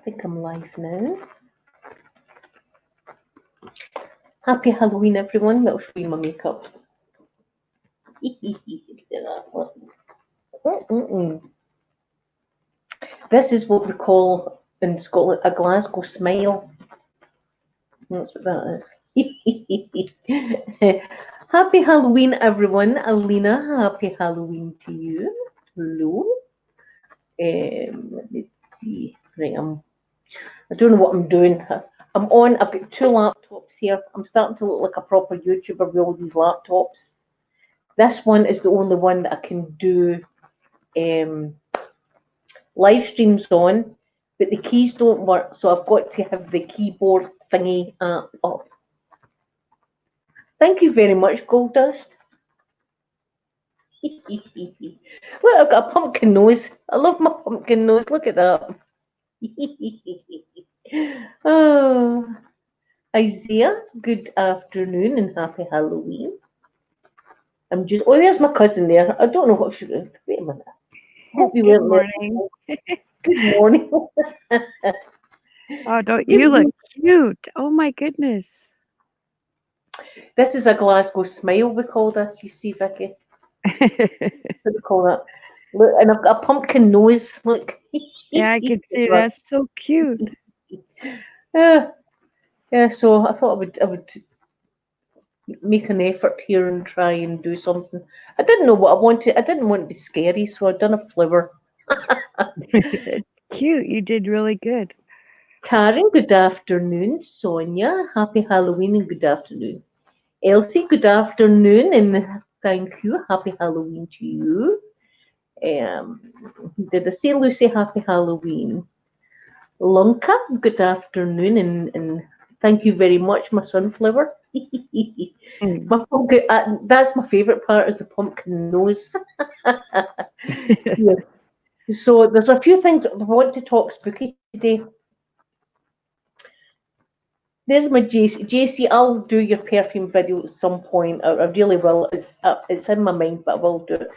think I'm live now. Happy Halloween, everyone. That'll show you my makeup. This is what we call in Scotland a Glasgow smile. That's what that is. Happy Halloween, everyone. Alina, happy Halloween to you. Hello. Let's see. Right, I don't know what I'm doing. I've got two laptops here. I'm starting to look like a proper YouTuber with all these laptops. This one is the only one that I can do live streams on, but the keys don't work, so I've got to have the keyboard thingy app up. Thank you very much, Gold Dust. Look, I've got a pumpkin nose. I love my pumpkin nose. Look at that. Oh, Isaiah, good afternoon and happy Halloween. There's my cousin there. I don't know what she's doing. Wait a minute. Hope you Good morning. Good morning. Oh, don't you look cute? Oh my goodness. This is a Glasgow smile, we call this. You see, Vicky? What do we call that? Look, and I've got a pumpkin nose. Look. Yeah, I can see that's so cute. Yeah. So I thought I would make an effort here and try and do something. I didn't know what I wanted. I didn't want to be scary, so I done a flower. It's cute. You did really good. Karen, good afternoon. Sonia, happy Halloween and good afternoon. Elsie, good afternoon and thank you. Happy Halloween to you. Did I say Lucy, happy Halloween? Lunka, good afternoon and thank you very much, my sunflower. My pumpkin, that's my favourite part is the pumpkin nose. Yeah. So there's a few things I want to talk spooky today. There's my JC. JC, I'll do your perfume video at some point. I really will. It's in my mind, but I will do it.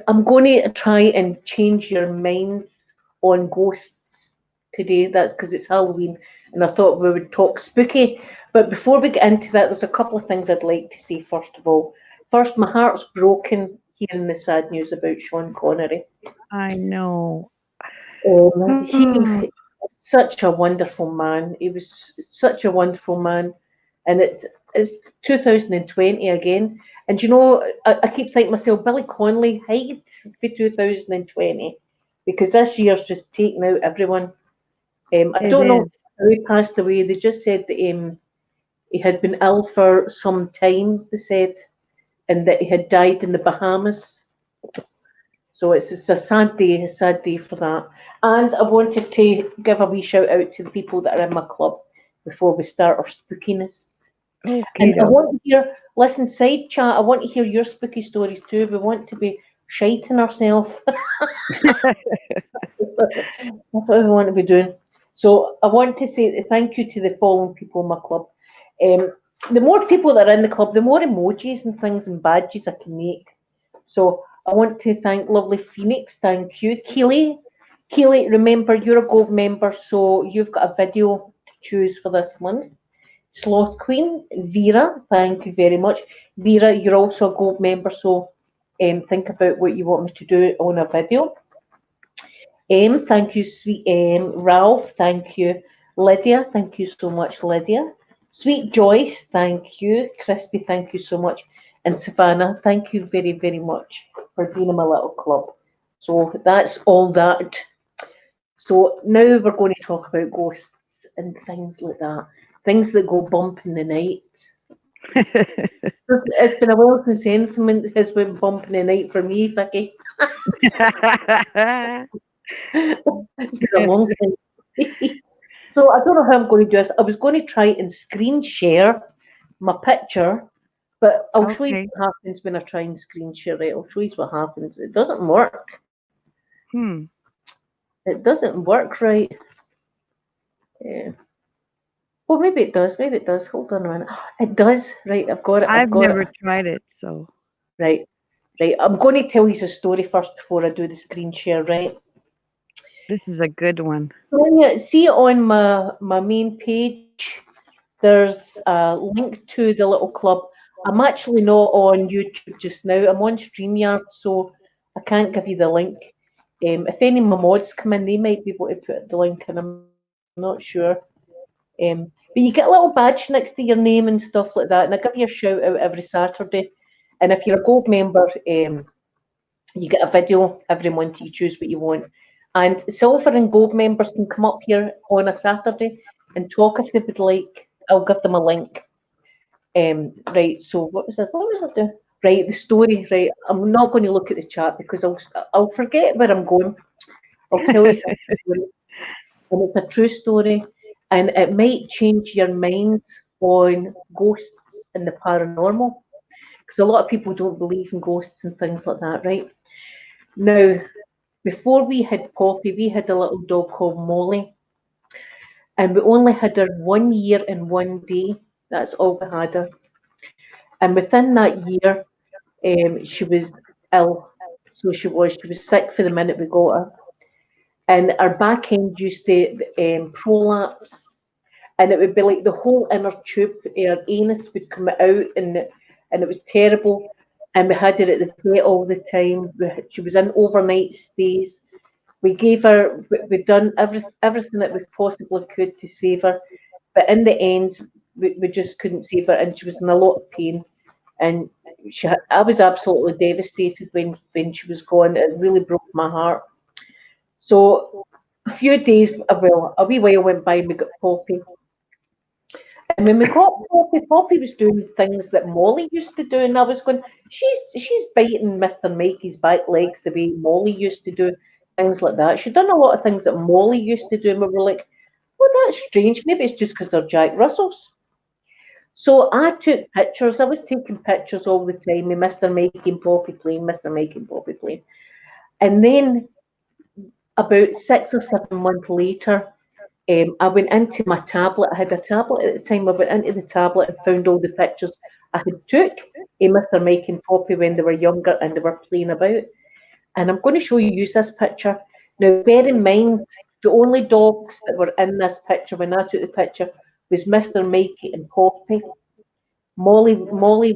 I'm going to try and change your minds on ghosts today. That's because it's Halloween, and I thought we would talk spooky. But before we get into that, there's a couple of things I'd like to say first of all. First, my heart's broken hearing the sad news about Sean Connery. I know. He was such a wonderful man. He was such a wonderful man, and it's 2020 again. And you know, I keep thinking to myself, Billy Connolly hide for 2020 because this year's just taken out everyone. I don't know how he passed away. They just said that he had been ill for some time. They said, and that he had died in the Bahamas. So it's a sad day for that. And I wanted to give a wee shout out to the people that are in my club before we start our spookiness. Okay. And I want to hear, listen, side chat, I want to hear your spooky stories too. We want to be shiting ourselves. That's what we want to be doing. So I want to say thank you to the following people in my club. The more people that are in the club, the more emojis and things and badges I can make. So I want to thank lovely Phoenix. Thank you. Keely, remember you're a gold member, so you've got a video to choose for this month. Sloth Queen, Vera, thank you very much. Vera, you're also a gold member, so think about what you want me to do on a video. Thank you, sweet Ralph, thank you. Lydia, thank you so much, Lydia. Sweet Joyce, thank you. Christy, thank you so much. And Savannah, thank you very, very much for being in my little club. So that's all that. So now we're going to talk about ghosts and things like that. Things that go bump in the night. It's been a while since anything has been bump in the night for me, Vicky. It's been a long time. So I don't know how I'm going to do this. I was going to try and screen share my picture, but I'll show you what happens when I try and screen share it. I'll show you what happens. It doesn't work. It doesn't work right. Yeah. Well, maybe it does. Maybe it does. Hold on a minute. It does. Right, I've got it. I've never tried it, so. Right. I'm going to tell you a story first before I do the screen share, right? This is a good one. Sonia, see on my main page, there's a link to the little club. I'm actually not on YouTube just now. I'm on StreamYard, so I can't give you the link. If any of my mods come in, they might be able to put the link in. I'm not sure. But you get a little badge next to your name and stuff like that, and I give you a shout out every Saturday. And if you're a gold member, you get a video every month. You choose what you want. And silver and gold members can come up here on a Saturday and talk if they would like. I'll give them a link. Right, so what was I doing? Right, the story, right. I'm not going to look at the chat because I'll forget where I'm going. I'll tell you something. And it's a true story, and it might change your mind on ghosts and the paranormal. Because a lot of people don't believe in ghosts and things like that, right? Now, before we had Poppy, we had a little dog called Molly, and we only had her 1 year and 1 day. That's all we had her. And within that year, she was ill. So she was sick for the minute we got her. And her back end used to prolapse. And it would be like the whole inner tube, her anus would come out, and it was terrible. And we had her at the vet all the time. She was in overnight stays. We gave her, we'd done everything that we possibly could to save her, but in the end, we just couldn't save her, and she was in a lot of pain. And I was absolutely devastated when she was gone. It really broke my heart. So a few days, well, a wee while went by, and we got Poppy. And when we got Poppy, Poppy was doing things that Molly used to do, and I was going, she's biting Mr. Mikey's back legs the way Molly used to do, things like that. She'd done a lot of things that Molly used to do, and we were like, well, that's strange. Maybe it's just because they're Jack Russells. So I took pictures. I was taking pictures all the time with Mr. Mikey and Poppy playing, Mr. Mikey and Poppy playing. And then about 6 or 7 months later, I went into my tablet. I had a tablet at the time. I went into the tablet and found all the pictures I had took of Mr. Mike and Poppy when they were younger and they were playing about. And I'm going to show you this picture. Now, bear in mind, the only dogs that were in this picture when I took the picture was Mr. Mikey and Poppy. Molly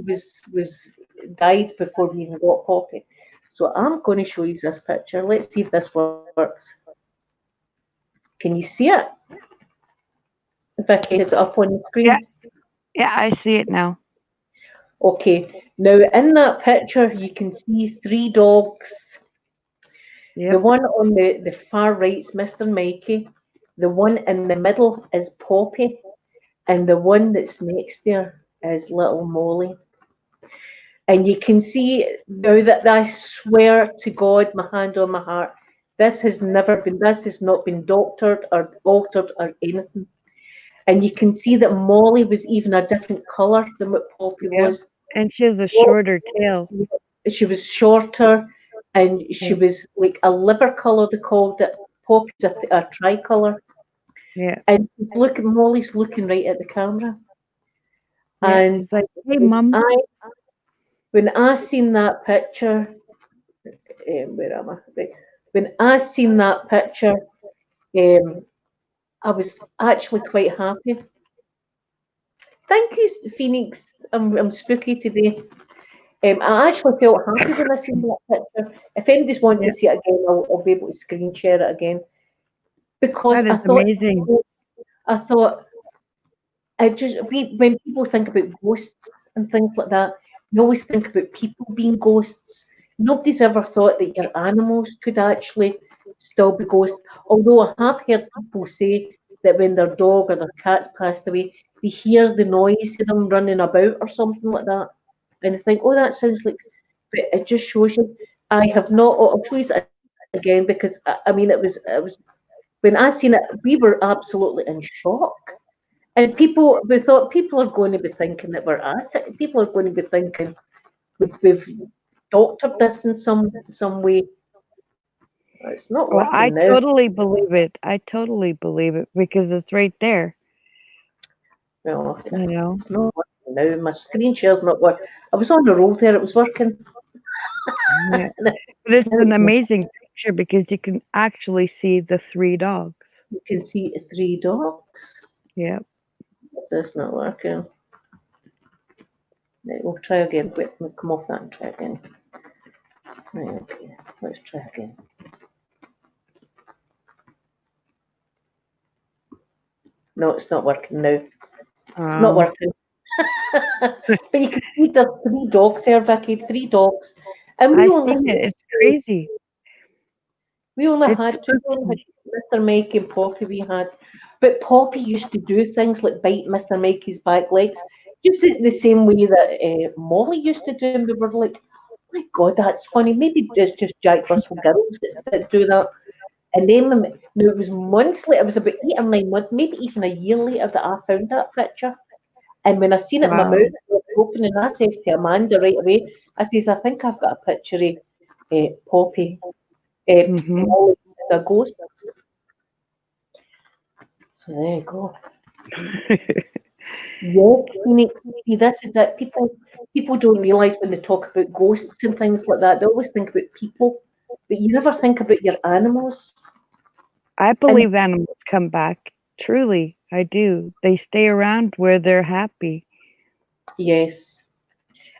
was died before we even got Poppy. So I'm going to show you this picture. Let's see if this works. Can you see it? Vicky, is it up on the screen? Yeah, I see it now. Okay. Now, in that picture, you can see 3 dogs. Yep. The one on the far right is Mr. Mikey. The one in the middle is Poppy. And the one that's next to her is little Molly. And you can see now that I swear to God, my hand on my heart, this has not been doctored or altered or anything. And you can see that Molly was even a different colour than what Poppy was. And she has a shorter tail. She was shorter, and she was like a liver colour, they called it. Poppy's a tricolour. Yeah. And look, Molly's looking right at the camera. Yeah, And she's like, hey, Mum. When I seen that picture, where am I? Right. When I seen that picture, I was actually quite happy. Thank you, Phoenix. I'm spooky today. I actually felt happy when I seen that picture. If anybody's wanting to see it again, I'll be able to screen share it again. Because That is amazing. I thought, when people think about ghosts and things like that, you always think about people being ghosts. Nobody's ever thought that your animals could actually still be ghosts. Although I have heard people say that when their dog or their cat's passed away, they hear the noise of them running about or something like that. And I think, oh, that sounds like, but it just shows you. I have not, I'll show you it again because, I mean, it was, when I seen it, we were absolutely in shock. And we thought people are going to be thinking that we're at it. People are going to be thinking we've doctored this in some way. It's not Well, I working now. totally believe it. I totally believe it because it's right there. Well, You know, it's not working now. My screen share's not working. I was on the roll there. It was working. yeah. But it's an amazing picture because you can actually see the 3 dogs. You can see 3 dogs. Yep. That's not working. Right, we'll try again. Wait, we'll come off that and try again. Right, okay. Let's try again. No, it's not working now. It's not working. But you can see the 3 dogs there, Vicky. 3 dogs. And I've seen it. It's crazy. We only It's had so 2. We only had Mr. Mikey and Poppy we had. But Poppy used to do things like bite Mr. Mikey's back legs, just the same way that Molly used to do. And we were like, oh my God, that's funny. Maybe it's just Jack Russell girls that do that. And then no, it was months later, it was about 8 or 9 months, maybe even a year later that I found that picture. And when I seen it in my Wow. mouth, I was opening, I says to Amanda right away, I says, I think I've got a picture of Poppy. Molly as a ghost. So there you go. Yes, Phoenix. See, this is it. People don't realise when they talk about ghosts and things like that, they always think about people, but you never think about your animals. I believe animals come back. Truly, I do. They stay around where they're happy. Yes.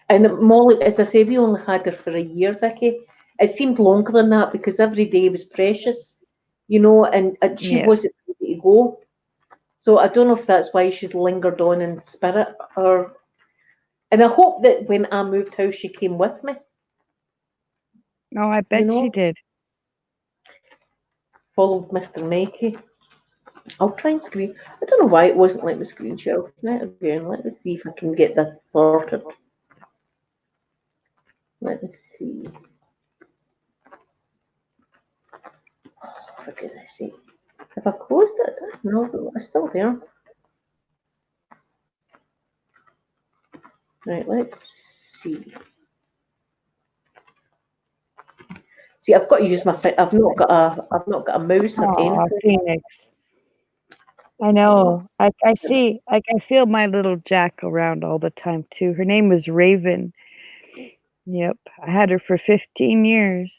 And Molly, as I say, we only had her for a year, Vicky. It seemed longer than that because every day was precious, and she Yeah. wasn't ready to go. So I don't know if that's why she's lingered on in spirit, and I hope that when I moved house, she came with me. Oh, I bet she did. Followed Mr. Mikey. I'll try and screen. I don't know why it wasn't letting me screen share it again. Let me see if I can get this sorted. Let me see. Oh, for goodness sake. Have I closed it? No, it's still there. Right, let's see. See, I've got to use my. I've not got a mouse or Oh, anything. Phoenix. I know. I see. I feel my little Jack around all the time too. Her name was Raven. Yep, I had her for 15 years.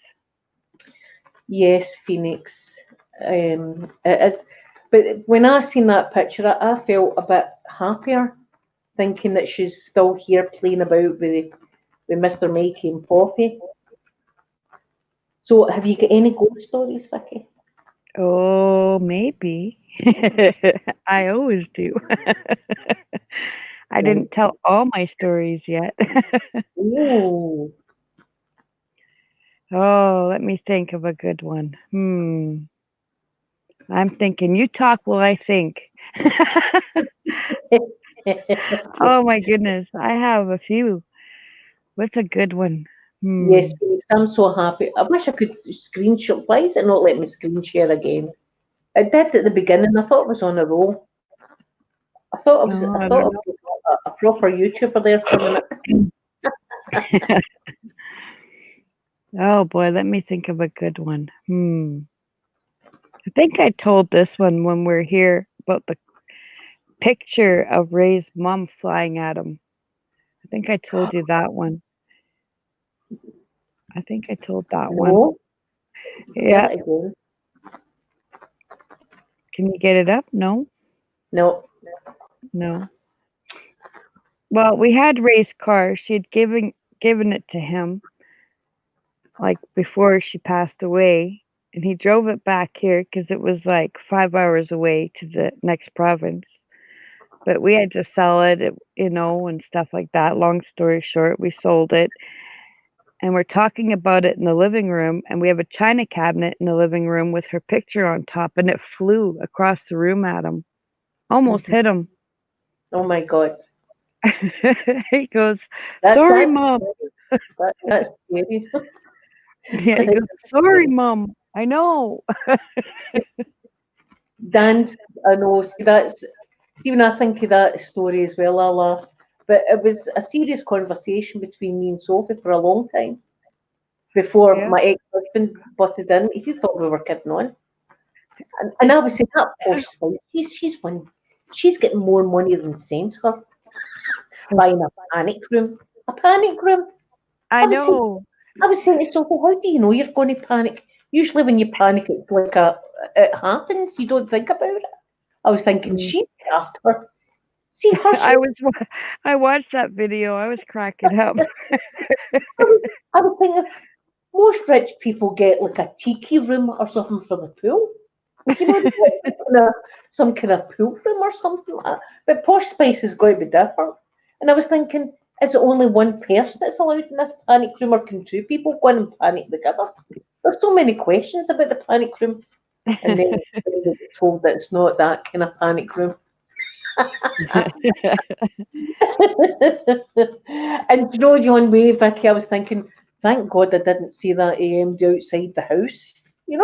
Yes, Phoenix. It is. But when I seen that picture, I felt a bit happier, thinking that she's still here playing about with Mr. Mikey and Poppy. So, have you got any ghost stories, Vicky? Oh, maybe. I always do. I didn't tell all my stories yet. Ooh. Oh, let me think of a good one. I'm thinking. You talk while I think. Oh my goodness, I have a few. What's a good one? Yes, Phoenix, I'm so happy. I wish I could screenshot. Why is it not letting me screen share again? It did at the beginning. I thought it was on a roll. I thought I was. Oh, I I thought don't I was a proper YouTuber there for a minute. Oh boy, let me think of a good one. I think I told this one when we're here about the picture of Ray's mom flying at him. I think I told you that one. I think I told that one. No. Yeah. Tell it again. Can you get it up? No? No. No. Well, we had Ray's car. She'd given it to him, like, before she passed away, and he drove it back here because it was, like, 5 hours away to the next province. But we had to sell it, and stuff like that. Long story short, we sold it. And we're talking about it in the living room, and we have a china cabinet in the living room with her picture on top, and it flew across the room at him. Almost hit him. Oh my God. He goes, "Sorry, Mom." That's scary. Yeah, he goes, "Sorry, Mom. I know." Dance, I know. See, when I think of that story as well, I laugh. But it was a serious conversation between me and Sophie for a long time before Yeah. my ex-husband butted in. He thought we were kidding on. And I was saying, that poor spouse, she's getting more money than sense her buying a panic room. A panic room? I know. I was saying to Sophie, how do you know you're going to panic? Usually when you panic, it's like it happens. You don't think about it. I was thinking, she's after. See her. I watched that video. I was cracking up. I was thinking, most rich people get like a tiki room or something for the pool. You know, they get some kind of pool room or something like that. But Posh Spice is going to be different. And I was thinking, is it only one person that's allowed in this panic room, or can two people go in and panic together? There's so many questions about the panic room. And then we get told that it's not that kind of panic room. And you know, John Way, Vicky, I was thinking, thank God I didn't see that AMD outside the house. You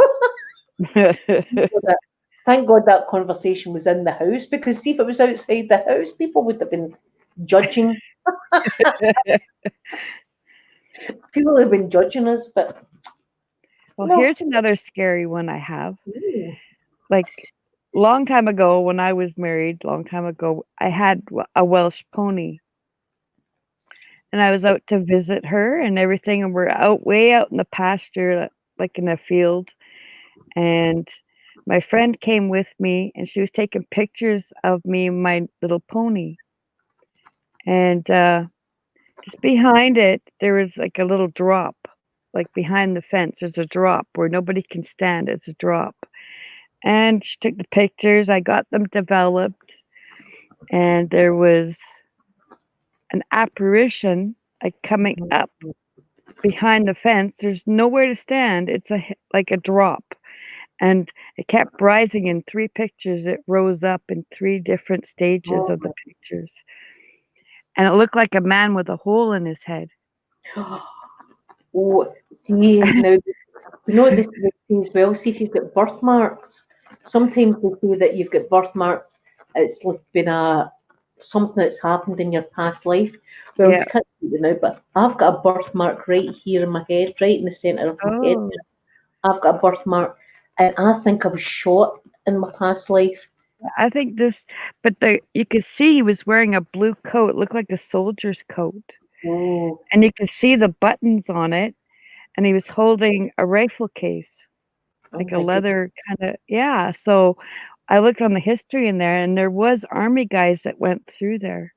know, thank God that conversation was in the house, because see, if it was outside the house, people would have been judging. People would have been judging us, but Well, no. here's another scary one I have. Ooh. Like, long time ago, when I was married, long time ago, I had a Welsh pony. And I was out to visit her and everything, and we're way out in the pasture, like in a field. And my friend came with me, and she was taking pictures of me and my little pony. And just behind it, there was like a little drop, like behind the fence. There's a drop where nobody can stand. It's a drop. And she took the pictures. I got them developed, and there was an apparition like coming up behind the fence. There's nowhere to stand. It's like a drop. And it kept rising in 3 pictures. It rose up in 3 different stages of the pictures. And it looked like a man with a hole in his head. Oh, see, now, you know what this say as well? See, if you've got birthmarks, sometimes they say that you've got birthmarks, it's like been something that's happened in your past life. Well, I Yeah. just can't see it now, but I've got a birthmark right here in my head, right in the centre of my head. Oh, I've got a birthmark, and I think I was shot in my past life. I think this, but you could see he was wearing a blue coat. It looked like a soldier's coat. Oh, And you could see the buttons on it. And he was holding a rifle case, oh like a my goodness. leather kind of, yeah. So I looked on the history in there, and there was army guys that went through there.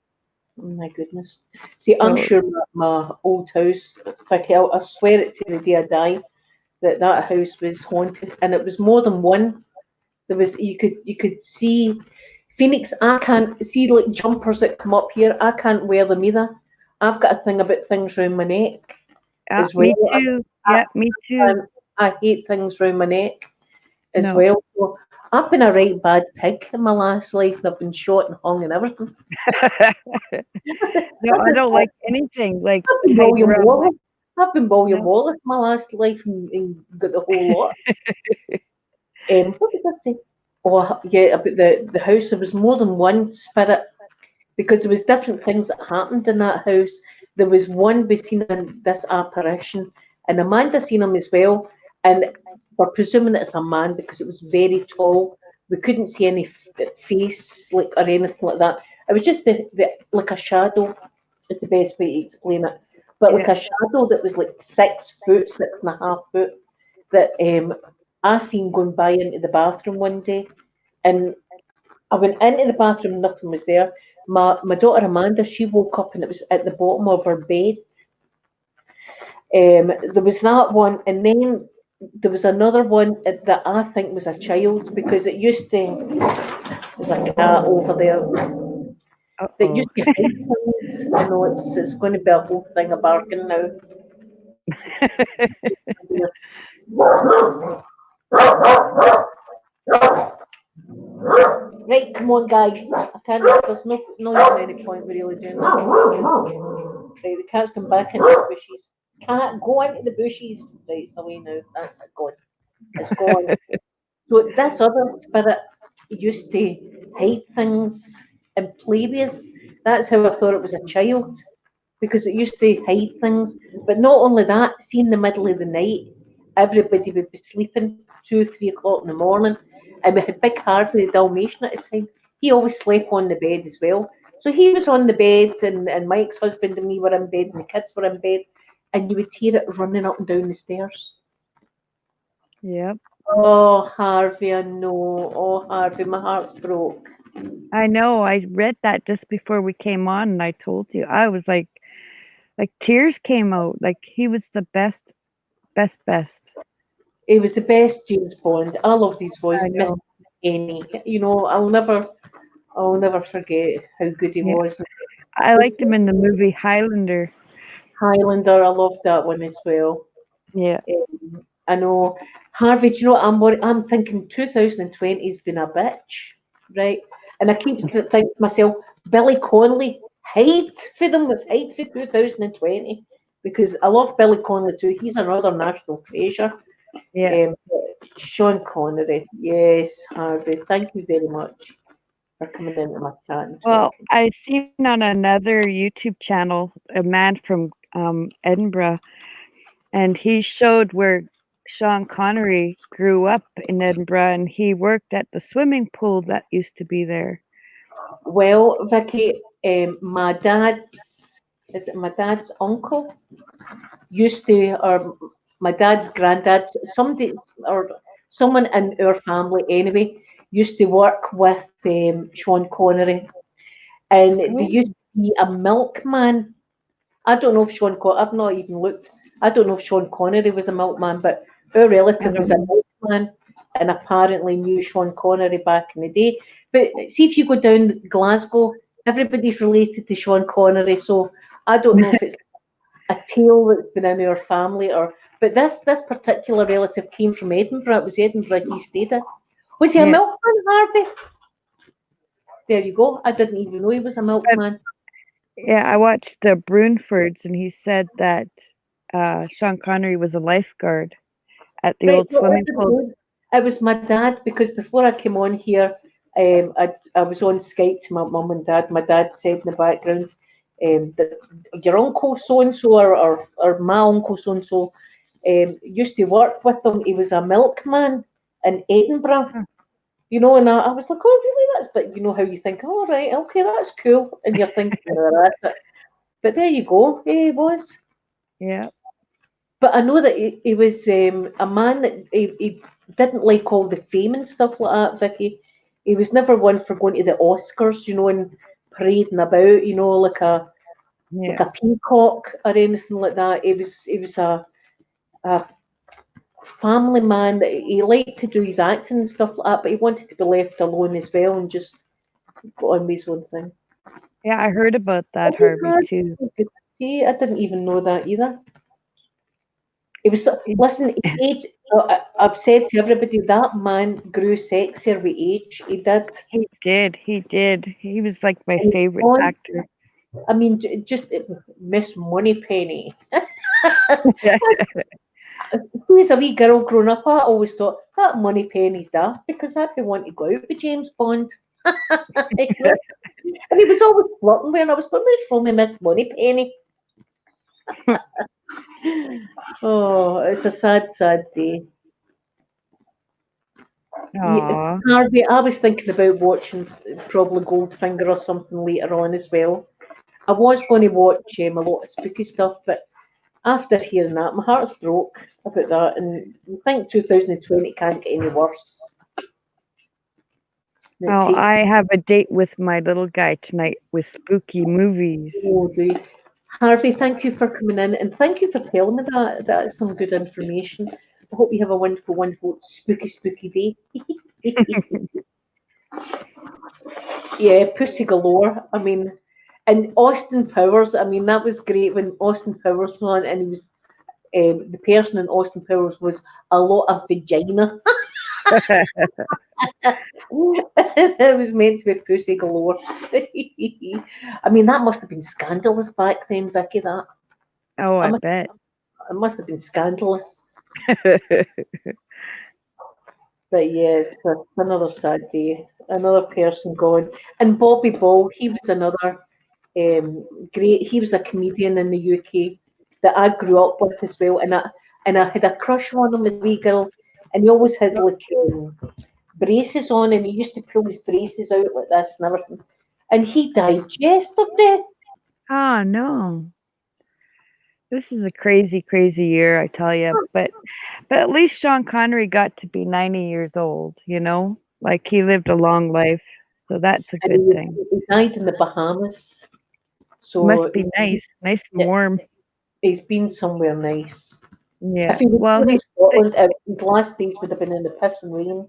Oh my goodness. See, I'm So sure my old house, I swear it to the day I die, that house was haunted, and it was more than one. There was, you could see Phoenix. I can't see like jumpers that come up here. I can't wear them either. I've got a thing about things round my neck yeah, as well. me too. I, Yeah, me too. I hate things round my neck as No. well. So I've been a right bad pig in my last life, and I've been shot and hung and everything. No, I don't like anything like I've been tight William around my, Wallace. I've been William no. Wallace my last life, and got the whole lot. What did I say? Oh, yeah, about the house. There was more than one spirit, because there was different things that happened in that house. There was one we seen in this apparition, and Amanda seen him as well. And we're presuming it's a man because it was very tall. We couldn't see any face like or anything like that. It was just the like a shadow. It's the best way to explain it. But like Yeah. a shadow that was like 6 foot, 6.5 foot, that I seen going by into the bathroom one day, and I went into the bathroom, nothing was there. My daughter Amanda, she woke up and it was at the bottom of her bed. There was that one, and then there was another one that I think was a child, because it used to. There's a cat over there that Uh-oh. used to hide things. You know, it's going to be a whole thing of barking now. Right, come on, guys. I can't. There's no any point really doing this. Right, the cat's come back into the bushes. Cat, go into the bushes. Right, it's away now. That's it gone. It's gone. So this other spirit used to hide things and play with us. That's how I thought it was a child, because it used to hide things. But not only that, see in the middle of the night, everybody would be sleeping 2, 3 o'clock in the morning. And we had Big Harvey, the Dalmatian at the time. He always slept on the bed as well. So he was on the bed, and Mike's husband and me were in bed, and the kids were in bed, and you would hear it running up and down the stairs. Yep. Oh, Harvey, I know. Oh, Harvey, my heart's broke. I know. I read that just before we came on, and I told you. I was like tears came out. Like he was the best, best, best. He was the best James Bond. I loved his voice, I Mr. know. Kenny. You know, I'll never forget how good he Yeah. was. I liked him in the movie Highlander. Highlander, I loved that one as well. Yeah. I know, Harvey. Do you know what I'm thinking? 2020's been a bitch, right? And I keep thinking to myself, Billy Connolly, hide for them, hide for 2020, because I love Billy Connolly too. He's another national treasure. Yeah. Um, Sean Connery, yes, Harvey. Thank you very much for coming into my chat and Well, talking. I seen on another YouTube channel a man from Edinburgh, and he showed where Sean Connery grew up in Edinburgh, and he worked at the swimming pool that used to be there. Well, Vicky, my dad's is it my dad's uncle used to, or my dad's granddad, somebody or someone in our family anyway, used to work with Sean Connery, and they Oh, used to be a milkman. I don't know if I've not even looked. I don't know if Sean Connery was a milkman, but our I relative don't was a know. milkman and apparently knew Sean Connery back in the day. But see if you go down Glasgow, everybody's related to Sean Connery, so I don't know if it's a tale that's been in our family or. But this particular relative came from Edinburgh. It was Edinburgh he stayed in. Was he a Yeah, milkman, Harvey? There you go. I didn't even know he was a but milkman. yeah, I watched the Brunefords, and he said that Sean Connery was a lifeguard at the Right, old no, I swimming didn't pool. know. It was my dad because before I came on here, I was on Skype to my mum and dad. My dad said in the background that your uncle so and so or my uncle so and so used to work with them. He was a milkman in Edinburgh, Huh. you know, and I was like, oh, really? That's, but you know how you think, oh, right, okay, that's cool. And you're thinking, oh, that's it. But there you go, he was. Yeah. But I know that he was a man that he didn't like all the fame and stuff like that, Vicky. He was never one for going to the Oscars, you know, and parading about, you know, like Yeah. a peacock or anything like that. He was a family man that he liked to do his acting and stuff like that, but he wanted to be left alone as well and just go on with his own thing. Yeah, I heard about that, Oh my Harvey, God, too. see, I didn't even know that either. It was listen. Age. I've said to everybody that man grew sexier with age. He did. He did. He did. He was like my And favorite on, actor. I mean, just Miss Moneypenny. Who is a wee girl growing up? I always thought that Moneypenny's daft because I'd be wanting to go out with James Bond. You know? And he was always flirting with her. And I was going, "What's wrong with Miss Moneypenny?" Oh, it's a sad, sad day. Yeah, Aw. Harvey, I was thinking about watching probably Goldfinger or something later on as well. I was going to watch a lot of spooky stuff, but after hearing that, my heart's broke about that, and I think 2020 can't get any worse. It Oh, takes I have a date with my little guy tonight with spooky movies. all day. Harvey, thank you for coming in, and thank you for telling me that. That is some good information. I hope you have a wonderful, wonderful, spooky, spooky day. Yeah, Pussy Galore. I mean, and Austin Powers. I mean, that was great when Austin Powers was on, and he was the person in Austin Powers was a lot of vagina. It was meant to be Pussy Galore. I mean, that must have been scandalous back then, Vicky. That Oh, I I must, bet. it must have been scandalous. But yes, that's another sad day. Another person gone. And Bobby Ball, he was another great. He was a comedian in the UK that I grew up with as well, and I had a crush on him as a wee girl, and he always had like braces on, and he used to pull his braces out like this and everything. And he died yesterday. Oh, no. This is a crazy, crazy year, I tell you. But at least Sean Connery got to be 90 years old, you know? Like, he lived a long life, so that's a And good thing. he died in the Bahamas. So Must be nice and warm. he's been somewhere nice. Yeah. If he was Well, in Scotland, his last days would have been in the piss and rain.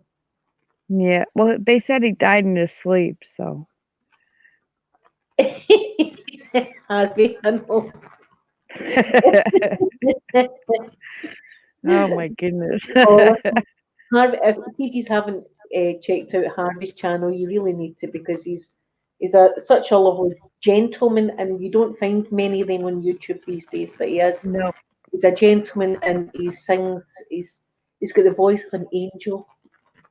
yeah. Well, they said he died in his sleep, so. Harvey, I know. Oh my goodness. Oh, Harvey, if you haven't checked out Harvey's channel, you really need to, because he's such a lovely gentleman, and you don't find many of them on YouTube these days. But he is. No. He's a gentleman, and he sings. He's got the voice of an angel.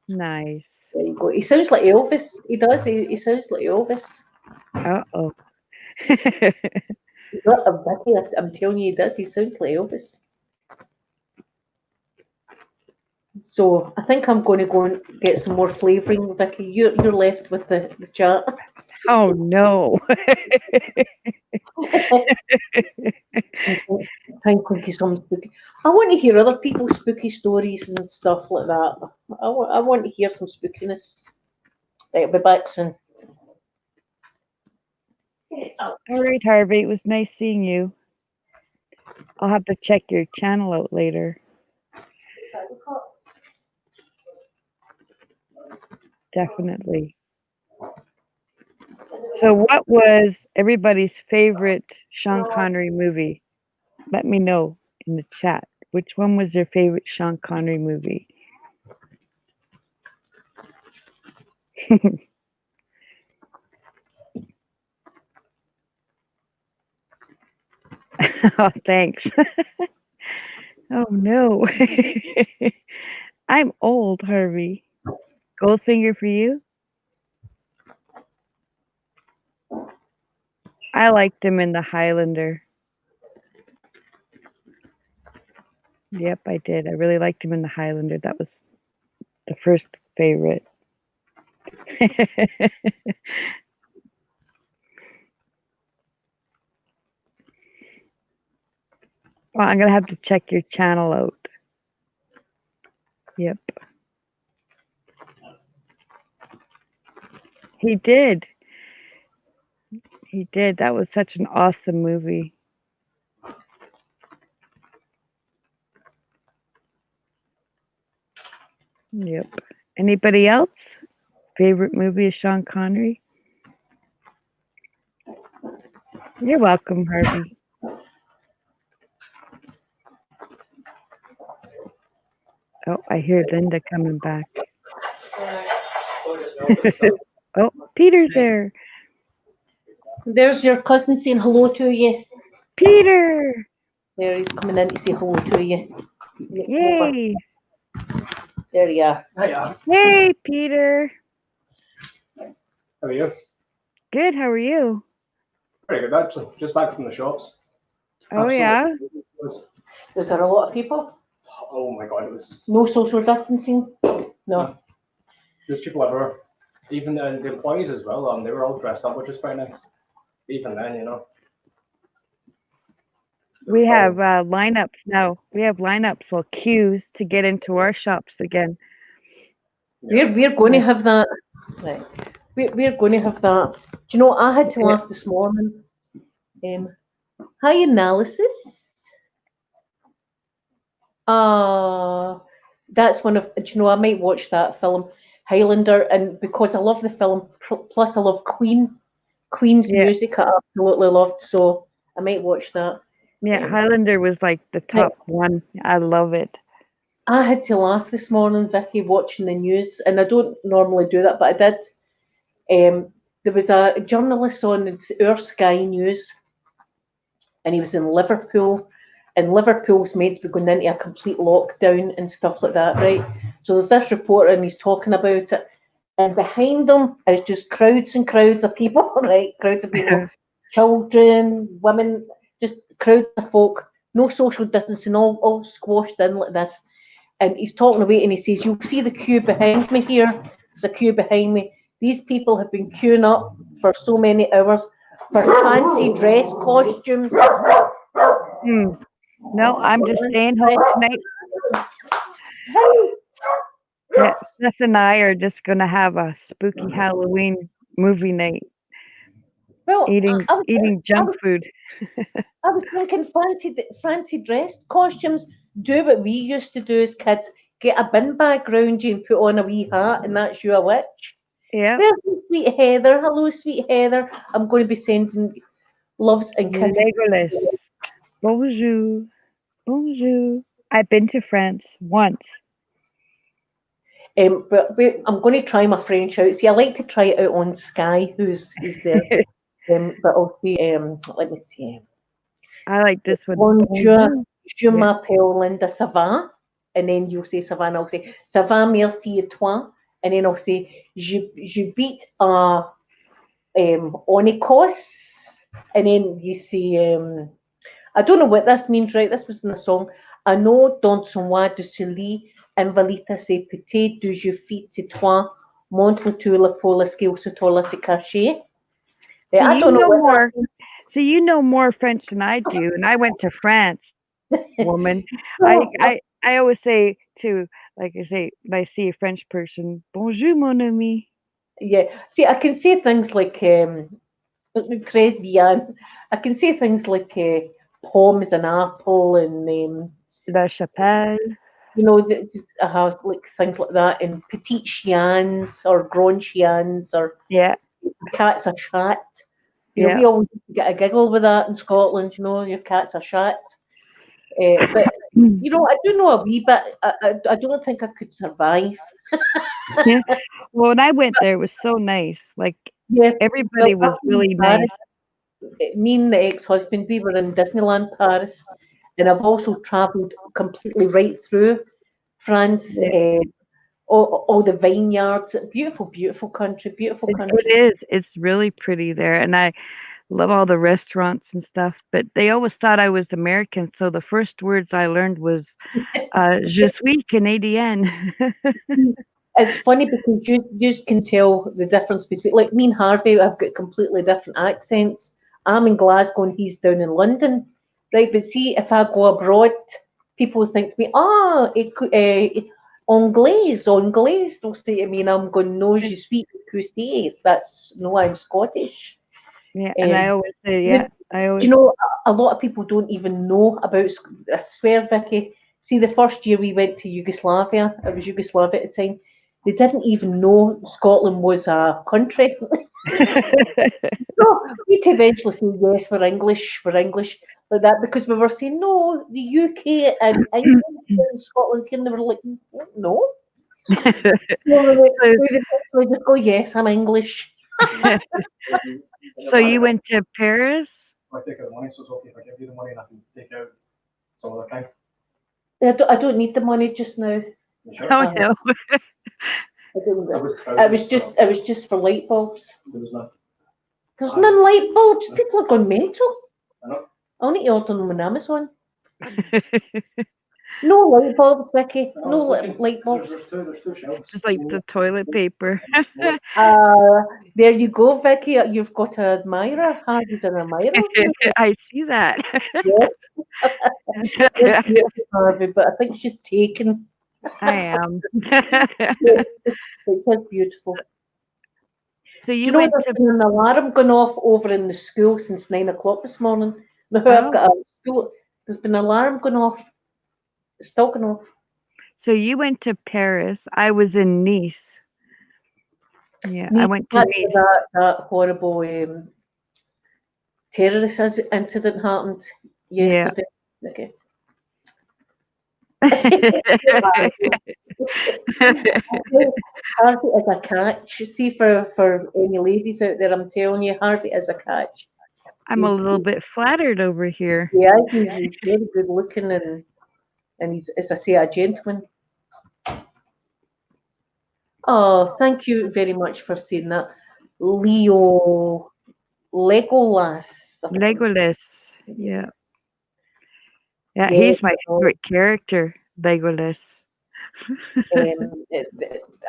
Nice. There you go. He sounds like Elvis. He does. He sounds like Elvis. Uh-oh. He's not a Vicky. I'm telling you, he does. He sounds like Elvis. So I think I'm going to go and get some more flavouring, Vicky. You're left with the chat. Oh no. Some spooky. I want to hear other people's spooky stories and stuff like that. I want to hear some spookiness. Right, I'll be back soon. All right, Harvey. It was nice seeing you. I'll have to check your channel out later. Definitely. So what was everybody's favorite Sean Connery movie? Let me know in the chat. Which one was your favorite Sean Connery movie? Oh, thanks. Oh no. I'm old, Harvey. Goldfinger for you? I liked him in The Highlander. Yep, I did. I really liked him in The Highlander. That was the first favorite. Well, I'm going to have to check your channel out. Yep. He did. He did. That was such an awesome movie. Yep. Anybody else? Favorite movie of Sean Connery? You're welcome, Harvey. Oh, I hear Linda coming back. Oh, Peter's there. There's your cousin saying hello to you. Peter! There, he's coming in to say hello to you. Yay! There you are. Hiya. Hey, Peter. How are you? Good, how are you? Pretty good, actually. Just back from the shops. Oh, yeah? Was, Was there a lot of people? oh my god, it was. No social distancing? No. There's people everywhere. Even the employees as well. They were all dressed up, which is quite nice. Even then, you know. We have lineups now. We have lineups, well, queues to get into our shops again. We're going to have that. Right. We're going to have that. Do you know, I had to laugh this morning. Hi, Analysis. That's one of, do you know, I might watch that film, Highlander, and because I love the film, plus I love Queen's music, I absolutely loved, so I might watch that. Yeah, Highlander was like the top one. I love it. I had to laugh this morning, Vicky, watching the news, and I don't normally do that, but I did. There was a journalist on Our Sky News, and he was in Liverpool, and Liverpool's meant to be going into a complete lockdown and stuff like that, right? So there's this reporter, and he's talking about it, and behind them is just crowds and crowds of people, right? Crowds of people, children, women, just crowds of folk, no social distancing, all squashed in like this. And he's talking away, and he says, "You'll see the queue behind me here. There's a queue behind me. These people have been queuing up for so many hours for fancy dress costumes." No, I'm just staying home tonight. Yeah, Seth and I are just gonna have a spooky Halloween movie night, Well, eating junk food. I was thinking fancy dress costumes. Do what we used to do as kids. Get a bin bag round you and put on a wee hat, and that's you a witch. Yeah, There's my sweet Heather. Hello, sweet Heather. I'm going to be sending loves and kisses. Legolas. Bonjour, bonjour. I've been to France once. But I'm going to try my French out. See, I like to try it out on Sky, who's there. But I'll see. Let me see. I like this one. Bonjour, je Yeah. m'appelle Linda, ça va? And then you'll say ça va, and I'll say ça va, merci et toi? And then I'll say je beat en Écosse. And then you say, I don't know what this means, right? This was in the song. I know dans son mois de soleil, invalita se peut-être de je fit to toi, montre-tu la pour la skill se tola se cacher. See, I you don't know know what more. See, you know more French than I do, and I went to France, woman. I always say to, like I say, when I see a French person, bonjour, mon ami. Yeah, see, I can say things like Cres Vian. I can say things like Pom is an apple, and La Chapelle. I have like things like that, and petite chiens or grand chiens or Yeah, cat's a chat. yeah. We always get a giggle with that in Scotland. Your cat's a chat. But I do know a wee bit. I don't think I could survive. Well, when I went there, it was so nice. Like Yeah, everybody was really nice. Me and the ex-husband, we were in Disneyland Paris, and I've also travelled completely right through France. Yeah. All the vineyards, beautiful, beautiful country, beautiful country. It is. It's really pretty there, and I love all the restaurants and stuff. But they always thought I was American, so the first words I learned was "Je suis Canadienne." It's funny because you can tell the difference between, like, me and Harvey. I've got completely different accents. I'm in Glasgow and he's down in London, right? But see, if I go abroad, people think to me, Anglais. They'll say to me, and I'm going, no, je suis écossais. That's no, I'm Scottish. Yeah, and I always say, yeah. I always. A lot of people don't even know about. I swear, Vicky. See, the first year we went to Yugoslavia, it was Yugoslavia at the time. They didn't even know Scotland was a country. So we'd eventually say, yes, we're English, like that, because we were saying, no, the UK and England and Scotland here, and they were like, no. We just go, yes, I'm English. So you went to Paris? I take out the money, so it's okay if I give you the money and I can take out some other time. I don't need the money just now. You sure? Oh no. It was just for light bulbs. There was none. There's none light bulbs. People are going mental. I know. I'll need to order them on Amazon. No light bulbs, Vicky. No light bulbs. There's two shelves. Just like the toilet paper. There you go, Vicky. You've got an admirer. Harvey's an admirer. I see that. Yeah. Harvey, but I think she's taken. I am. It's beautiful. So you know went there's to been an alarm gone off over in the school since 9 o'clock this morning. Now I've got a school. There's been an alarm going off. It's still going off. So you went to Paris. I was in Nice. Yeah, I went to Nice. That horrible terrorist incident happened yesterday. Yeah. Okay. Harvey is a catch. See, for any ladies out there, I'm telling you, Harvey is a catch. I'm a little bit flattered over here. Yeah, he's very good looking and he's, as I say, a gentleman. Oh, thank you very much for saying that. Legolas. Legolas. Yeah. Yeah, he's my favorite character, Legolas.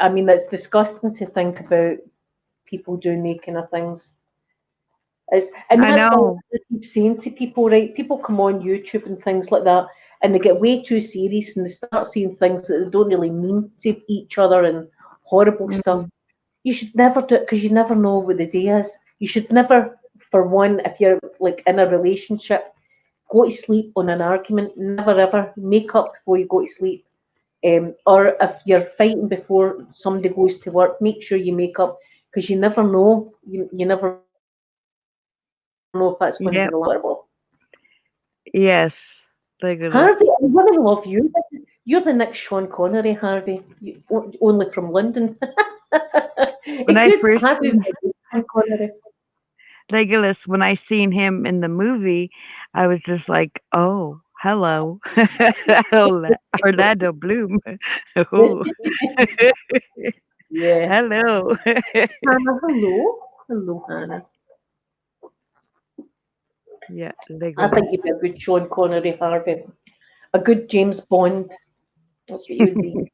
I mean, it's disgusting to think about people doing these kind of things. And I that's what know. I keep saying to people, right? People come on YouTube and things like that, and they get way too serious and they start saying things that they don't really mean to each other and horrible stuff. Mm, You should never do it because you never know what the day is. You should never, for one, if you're like in a relationship, go to sleep on an argument. Never ever make up before you go to sleep. Or if you're fighting before somebody goes to work, make sure you make up because you never know. You never know if that's going to be yep. reliable. Yes. Legolas. Harvey, I'm going to love you. You're the next Sean Connery, Harvey. Only from London. When It I could. first Harvey seen would be Sean Connery. Legolas, when I seen him in the movie, I was just like, "Oh, hello, Orlando Bloom. Oh, Yeah. hello." Hannah, hello. Hello, Hannah. Yeah, I think Legolas. you'd be a good Sean Connery, Harvey. A good James Bond. That's what you'd be.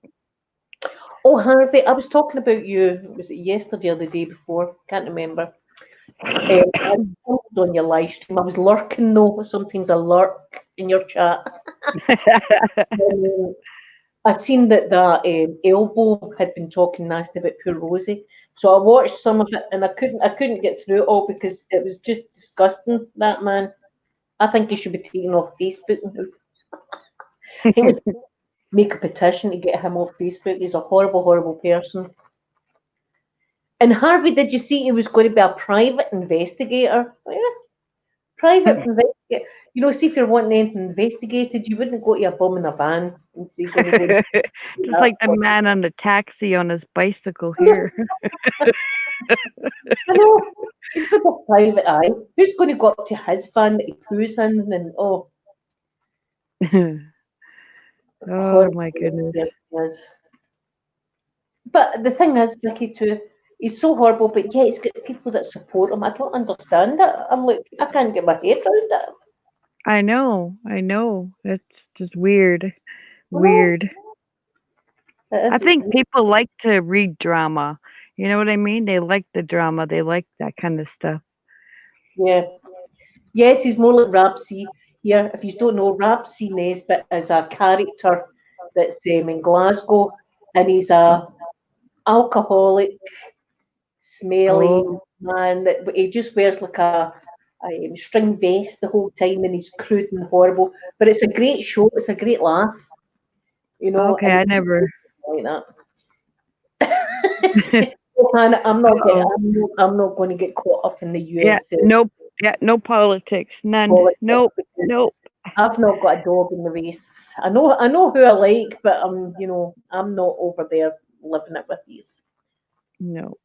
Oh, Harvey, I was talking about you. Was it yesterday or the day before? Can't remember. I commented on your live stream. I was lurking though. Sometimes I lurk in your chat. Um, I seen that Elbow had been talking nasty about poor Rosie, so I watched some of it and I couldn't get through it all because it was just disgusting. That man, I think he should be taken off Facebook. He would make a petition to get him off Facebook. He's a horrible, horrible person. And Harvey, did you see he was going to be a private investigator? Oh, yeah, private investigator. See if you're wanting anything investigated, you wouldn't go to a bum in a van and say you're going to go and do Just that. like the man on the taxi on his bicycle here. I know. He's got a private eye. Who's going to go up to his van that he poos in and Oh horrible my goodness. person he is. But the thing is, Vicky, too, he's so horrible, but yeah, he's got people that support him. I don't understand it. I'm like, I can't get my head around it. I know. It's just weird. I know. Weird. It I is think weird. people like to read drama. You know what I mean? They like the drama. They like that kind of stuff. Yeah. Yes, he's more like Rapsy here. If you don't know, Rapsy Nesbitt is a character that's in Glasgow, and he's a alcoholic, smelly Oh, man that he just wears like a string vest the whole time, and he's crude and horrible. But it's a great show. It's a great laugh, okay. and I never. like that. Hannah, Oh, I'm not going to get caught up in the yeah. US Nope. Yeah. No politics. None. politics Nope. because Nope. I've not got a dog in the race. I know who I like, but I'm not over there living it with these. No.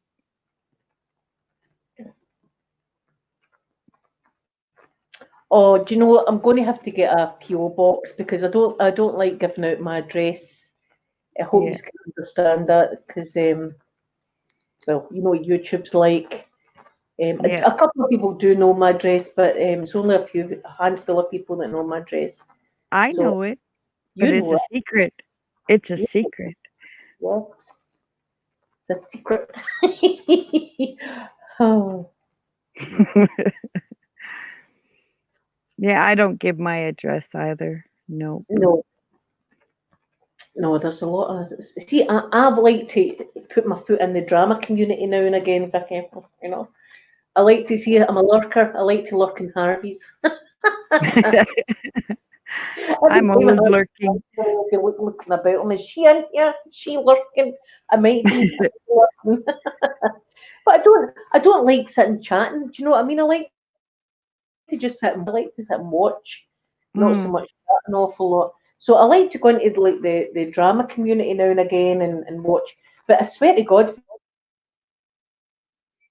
Oh, do you know what? I'm going to have to get a PO box because I don't like giving out my address. I hope you Yeah. can understand that because well, you know what YouTube's like. Yeah. A couple of people do know my address, but it's only a handful of people that know my address. I So know it, you but it's know a it. secret. It's a Yes, secret. yes. It's a secret. Oh, Yeah. I don't give my address either. Nope. no, no, there's a lot of. See, I like to put my foot in the drama community now and again, Vicky. I like to see it. I'm a lurker. I like to lurk in Harvey's. Every I'm time I always lurking. be looking about him, is she in here? Is she lurking? I might be lurking. But I don't like sitting chatting. Do you know what I mean? I like to just I like to sit and watch, not so Mm. much chat an awful lot. So I like to go into like the drama community now and again and watch. But I swear to God,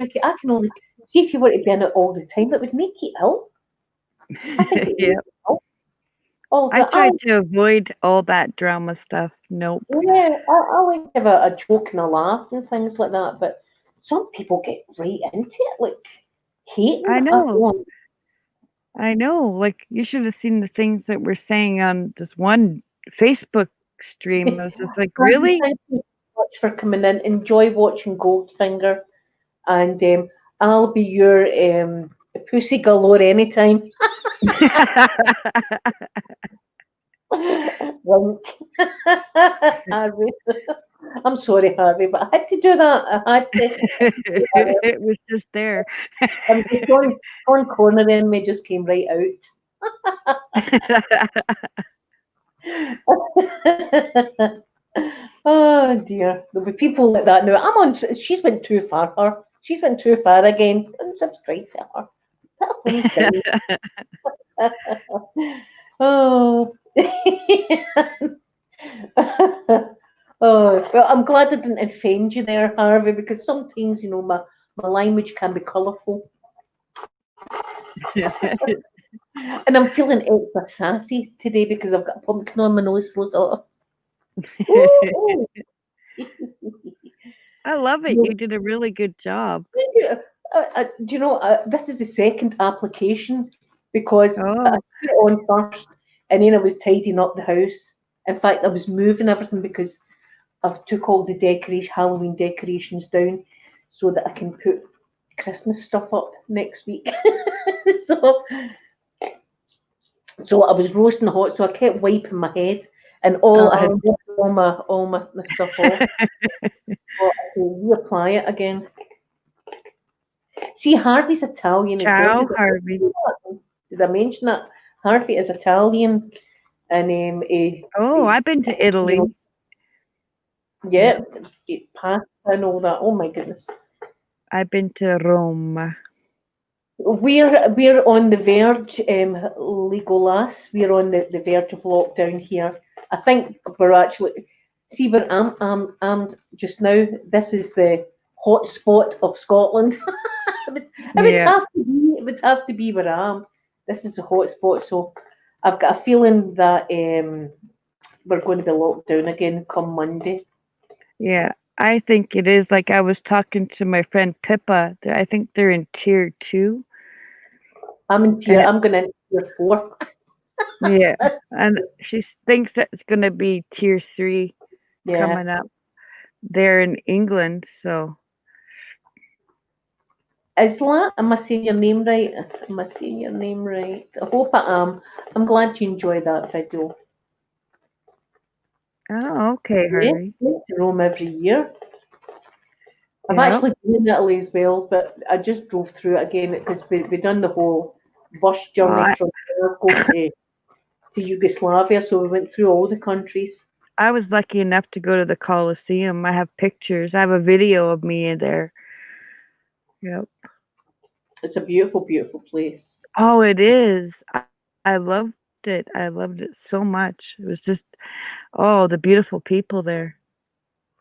Vicky, I can only see if you were to be in it all the time, it would make you ill. I think it would make Yeah. you ill. All of I that. try to avoid all that drama stuff. Nope. I like to have a joke and a laugh and things like that, but some people get right into it, like hating. I I know. don't. I know. Like you should have seen the things that we're saying on this one Facebook stream. I was just like, Randy, really? thank you so much for coming in. Enjoy watching Goldfinger, and I'll be your Pussy galore anytime. Wink. Harvey. I'm sorry, Harvey, but I had to do that. I had to. It was just there. And the Sean Corner in me just came right out. Oh dear, there'll be people like that now. I'm on. She's went too far. Her. She's went too far again. Unsubscribe to her. Put her phone down. Oh. Oh, well, I'm glad I didn't offend you there, Harvey, because sometimes, my language can be colourful. And I'm feeling extra sassy today because I've got a pumpkin on my nose. Look at I love it. You did a really good job. This is the second application because I Oh, put it on first and then I was tidying up the house. In fact, I was moving everything because I've took all the Halloween decorations down so that I can put Christmas stuff up next week. so I was roasting hot, so I kept wiping my head and I had wiped all my stuff off. So I can reapply it again. See, Harvey's Italian as well. ciao, Harvey. Did I mention that? Harvey is Italian, and I've been to Italy. Yeah, pasta and all that. Oh my goodness. I've been to Rome. We're on the verge, Legolas. We're on the verge of lockdown here. I think we're actually see where I'm just now. This is the hot spot of Scotland. It would have to be where I am. This is a hot spot, so I've got a feeling that we're going to be locked down again come Monday. Yeah, I think it is. Like I was talking to my friend Pippa. I think they're in tier 2. I'm in tier. I'm going in tier 4. Yeah, and she thinks that it's going to be tier 3 coming up. They're in England, so. Isla, am I saying your name right? Am I saying your name right? I hope I am. I'm glad you enjoyed that video. Oh, okay, Harvey. I go to Rome every year. I've actually been in Italy as well, but I just drove through it again because we've done the whole bus journey from Glasgow to Yugoslavia, so we went through all the countries. I was lucky enough to go to the Colosseum. I have pictures. I have a video of me in there. Yep. It's a beautiful, beautiful place. Oh, it is. I loved it. I loved it so much. It was just, the beautiful people there.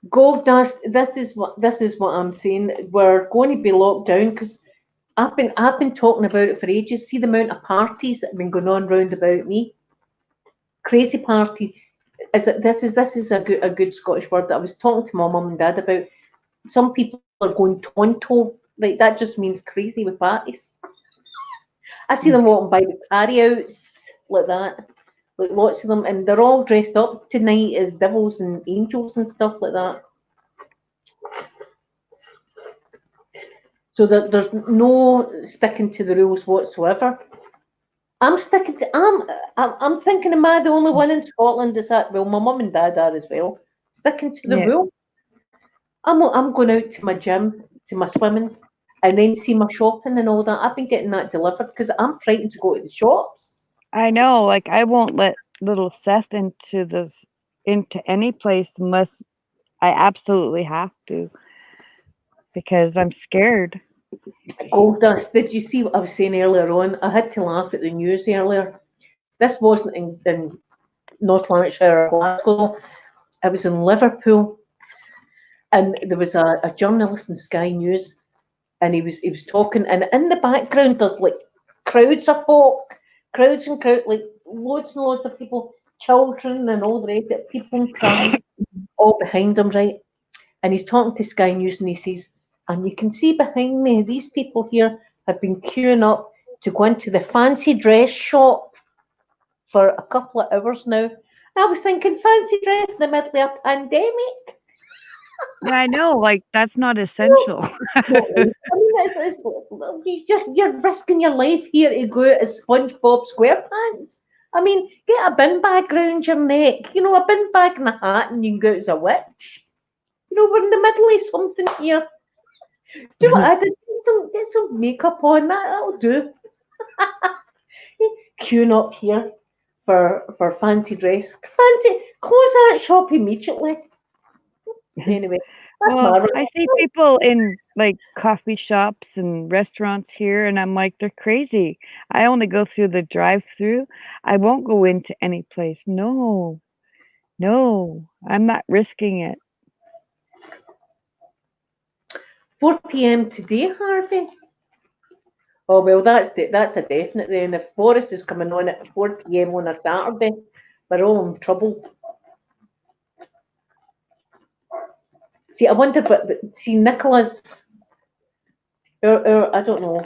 Gold Dust. This is what I'm saying. We're going to be locked down because I've been talking about it for ages. See the amount of parties that have been going on round about me. Crazy party. This is a good Scottish word that I was talking to my mum and dad about. Some people are going tonto. Like that just means crazy with parties. I see them walking by with carryouts like that, like lots of them, and they're all dressed up tonight as devils and angels and stuff like that. So there's no sticking to the rules whatsoever. I'm sticking to. I'm thinking, am I the only one in Scotland? Is that well? My mum and dad are as well. Sticking to the rule. I'm going out to my gym, to my swimming, and then see my shopping and all that. I've been getting that delivered because I'm frightened to go to the shops. I know, like I won't let little Seth into any place unless I absolutely have to, because I'm scared. Gold Dust, did you see what I was saying earlier on? I had to laugh at the news earlier. This wasn't in North Lanarkshire or Glasgow. It was in Liverpool. And there was a journalist in Sky News, and he was talking, and in the background there's like crowds of folk, crowds and crowds, like loads and loads of people, children and all the rest of it, people crying, all behind him, right? And he's talking to Sky News, and he says, and you can see behind me, these people here have been queuing up to go into the fancy dress shop for a couple of hours now. I was thinking, fancy dress in the middle of a pandemic? Yeah, I know, like that's not essential. I mean, you're risking your life here to go out as SpongeBob SquarePants. I mean, get a bin bag round your neck, a bin bag and a hat, and you can go out as a witch. We're in the middle of something here. Do you know what I did? Get some makeup on, that'll do. Queuing up here for fancy dress. Close that shop immediately. Anyway, that's Well, my I see people in like coffee shops and restaurants here, and I'm like, they're crazy. I only go through the drive-through. I won't go into any place. No, no, I'm not risking it. 4 p.m. today, Harvey. Oh well, that's a definite then. If Boris is coming on at 4 p.m. on a Saturday, we're all in trouble. See, I wonder, but see, Nicola's. I don't know.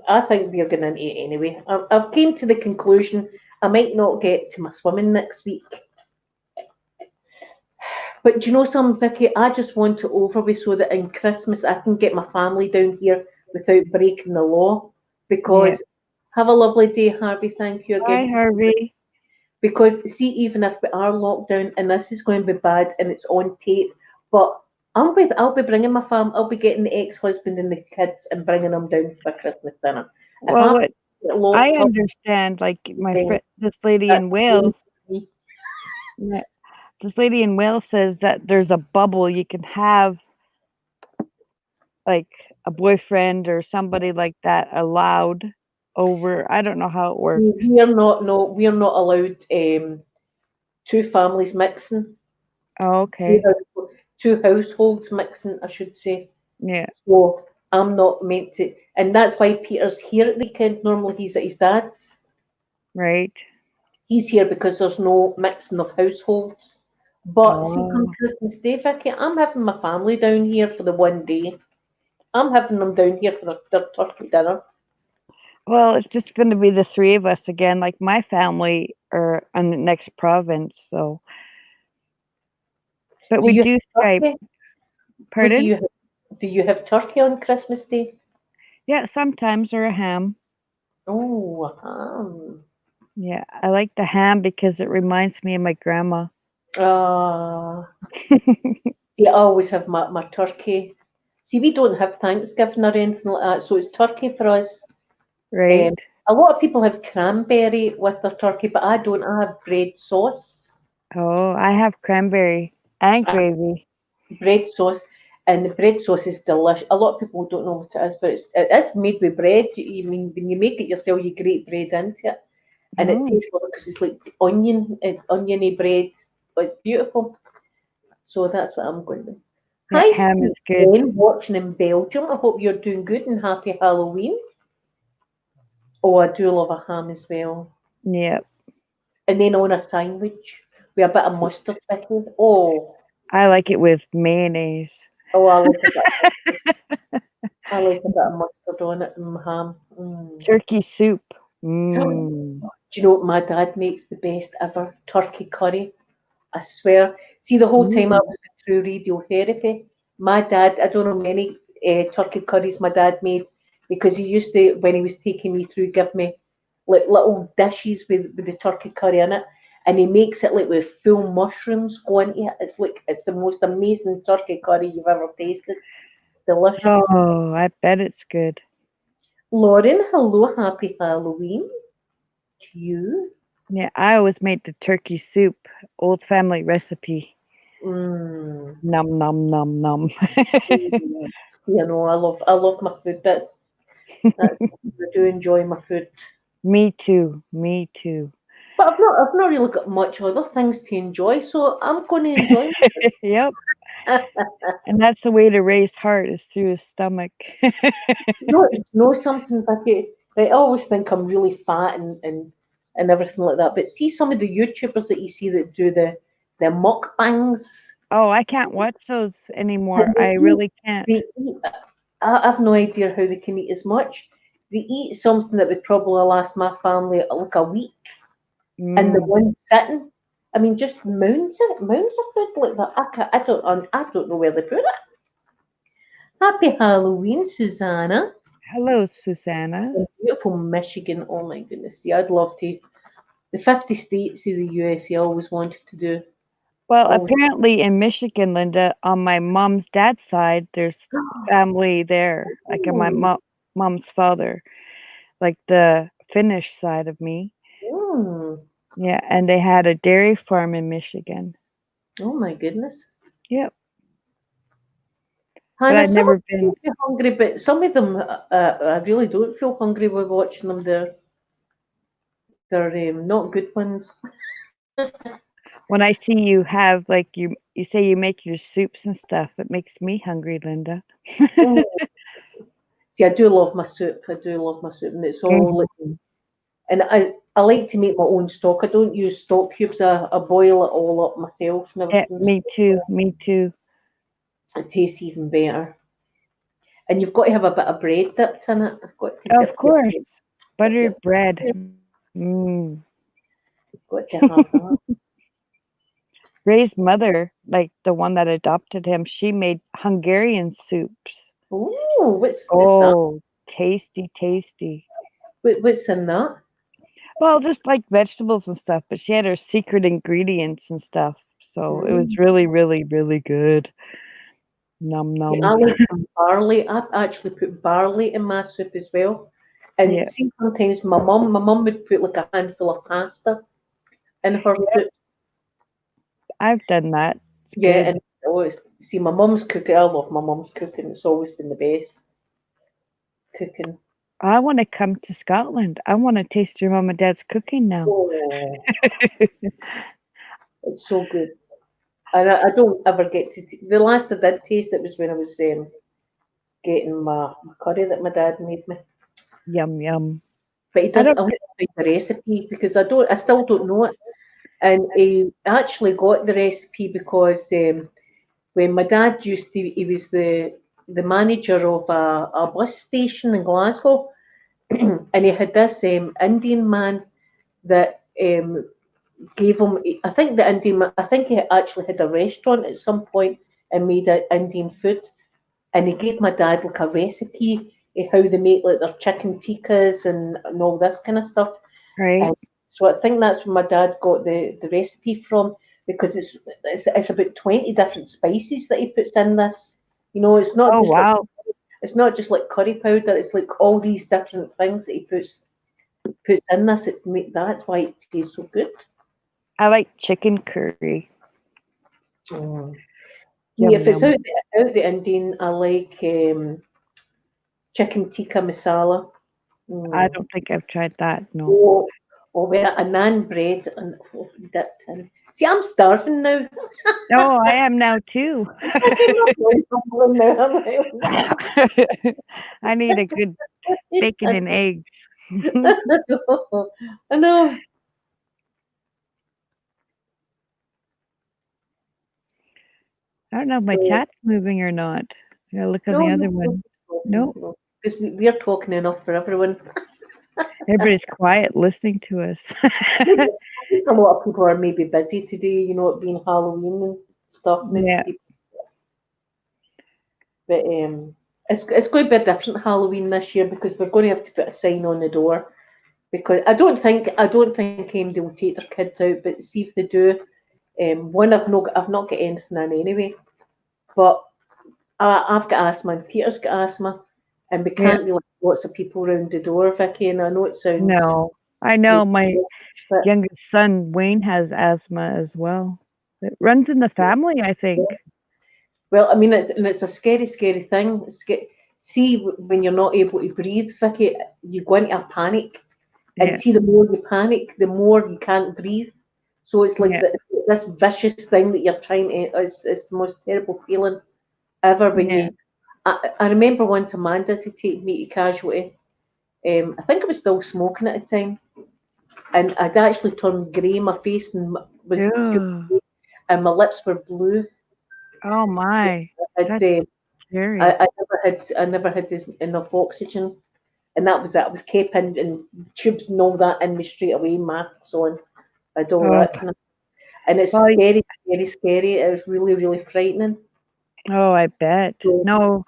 I think we're going to eat anyway. I've came to the conclusion I might not get to my swimming next week. But do you know something, Vicky? I just want to overway so that in Christmas I can get my family down here without breaking the law. Because have a lovely day, Harvey. Thank you Bye, again. Harvey. Because see, even if we are locked down and this is going to be bad and it's on tape, but I'll be bringing my fam. I'll be getting the ex-husband and the kids and bringing them down for Christmas dinner. Well, what I Locked up, understand, like my then friend, this lady in Wales, yeah, this lady in Wales says that there's a bubble you can have, like a boyfriend or somebody like that allowed over. I don't know how it works. we're not allowed two families mixing. Oh, okay. Two households mixing, I should say. Yeah. So I'm not meant to, and that's why Peter's here at the weekend. Normally he's at his dad's. Right. He's here because there's no mixing of households. But see, come Oh. Christmas Day, Vicky, I'm having my family down here for the one day. I'm having them down here for their turkey dinner. Well, it's just going to be the three of us again. Like my family are in the next province, so. But we do Skype. Turkey? Pardon? Do you have turkey on Christmas Day? Yeah, sometimes, or a ham. Oh, Yeah, I like the ham because it reminds me of my grandma. See, I always have my turkey. See, we don't have Thanksgiving or anything like that, so it's turkey for us. Right. A lot of people have cranberry with their turkey, but I don't. I have bread sauce. Oh, I have cranberry and gravy. Bread sauce, and the bread sauce is delicious. A lot of people don't know what it is, but it is made with bread. You mean when you make it yourself, you grate bread into it, and it tastes like because it's like oniony bread. But it's beautiful. So that's what I'm going to do. Yeah, Hi, ham is Steve, good. watching in Belgium. I hope you're doing good and happy Halloween. Oh, I do love a ham as well. Yep. And then on a sandwich with a bit of mustard pickle. Oh, I like it with mayonnaise. oh, I like a bit. I like a bit of mustard on it and ham. Turkey soup. Do you know what my dad makes the best ever? Turkey curry. I swear. See, the whole time I was through radiotherapy, my dad, I don't know many turkey curries my dad made because he used to, when he was taking me through, give me like little dishes with the turkey curry in it. And he makes it like with full mushrooms going into it. It's the most amazing turkey curry you've ever tasted. Delicious. Oh, I bet it's good. Lauren, hello, happy Halloween to you. Yeah, I always make the turkey soup, old family recipe. Mm. Num num num num. You know, I love my food. That's I do enjoy my food. Me too. Me too. But I've not really got much other things to enjoy, so I'm going to enjoy Yep. it. And that's the way to raise heart is through his stomach. know something, Vicky? I always think I'm really fat and everything like that. But see some of the YouTubers that you see that do the mukbangs. Oh, I can't watch those anymore. I really can't. They eat, I have no idea how they can eat as much. They eat something that would probably last my family like a week. And the one sitting, I mean, just mounds of food like that. I don't know where they put it. Happy Halloween, Susanna. Hello, Susanna. In beautiful Michigan. Oh my goodness. Yeah, I'd love to. The 50 states of the USA I always wanted to do. Well, Oh, apparently in Michigan, Linda, on my mom's dad's side, there's family there, like on my mom's father, like the Finnish side of me. mm. Yeah, and they had a dairy farm in Michigan. Oh my goodness. Yep. But Hannah, I'd some of never them been. make me hungry, but some of them, I really don't feel hungry with watching them. They're not good ones. When I see you have like you say you make your soups and stuff, it makes me hungry, Linda. Mm. See, I do love my soup. I do love my soup, and it's all like, Mhm. and I like to make my own stock. I don't use stock cubes. I boil it all up myself and Yeah, everything. me too. Me too. It tastes even better. And you've got to have a bit of bread dipped in it. I've got to Of dip your course, bread. Dip your buttered bread. bread. Mm. Got to have that. Ray's mother, like the one that adopted him, she made Hungarian soups. Oh, what's that? Oh, tasty, tasty. What's in that? Well, just like vegetables and stuff, but she had her secret ingredients and stuff. So it was Mm. really, really, really good. Num See, I num. like some barley. I've actually put barley in my soup as well. And Yeah. see, sometimes my mum would put like a handful of pasta in her Yeah, soup. I've done that. It's Yeah, good. and always see my mum's cooking. I love my mum's cooking. It's always been the best cooking. I want to come to Scotland. I want to taste your mom and dad's cooking now. Oh, it's so good. And I don't ever get to. The last I did taste it was when I was getting my curry that my dad made me. Yum yum. But he I does. don't. I want to find the recipe because I don't. I still don't know it. And he actually got the recipe because when my dad used to, he was the manager of a bus station in Glasgow, and he had this Indian man that gave him. I think the Indian. I think he actually had a restaurant at some point and made Indian food, and he gave my dad like a recipe of how they make like their chicken tikkas and all this kind of stuff. Right. And so I think that's where my dad got the recipe from because it's about 20 different spices that he puts in this. You know, Oh wow. it's not just like curry powder. It's like all these different things that he puts in this. That's why it tastes so good. I like chicken curry. Mm. See, Yum if it's yum. out the Indian, I like chicken tikka masala. I Mm. don't think I've tried that. No. Oh, with a naan bread and dipped in. See, I'm starving now. Oh, I am now too. I'm really fumbling now. I'm like, I need a good bacon and eggs. I know. I don't know if my So chat's moving or not. I gotta look on no, the no, other one. no, Nope. no. Because we're talking enough for everyone. Everybody's quiet listening to us. Maybe I think a lot of people are maybe busy today. You know, it being Halloween and stuff. Maybe Yeah. people, but it's going to be a different Halloween this year because we're going to have to put a sign on the door. Because I don't think they will take their kids out, but see if they do. One, I've not got anything in anyway, but I've got asthma and Peter's got asthma, and we Yeah. can't really have lots of people around the door, Vicky. And I know it sounds, No. I know my but youngest son, Wayne, has asthma as well. It runs in the family, I think. well, I mean, it's a scary, scary thing. See, when you're not able to breathe, Vicky, you go into a panic, and Yeah. see, the more you panic, the more you can't breathe. So it's like Yeah. this vicious thing that you're trying to. It's the most terrible feeling ever when Yeah. you. I remember once Amanda to take me to casualty. I think I was still smoking at the time, and I'd actually turned grey. My face was Ew. and my lips were blue. Oh my. I'd, That's I, scary. I never had enough oxygen, and that was it. I was kept in tubes and all that in me straight away, masks on, and all Oh, that kind of. And it's well, scary, scary, scary. It was really, really frightening. oh, I bet. So, No,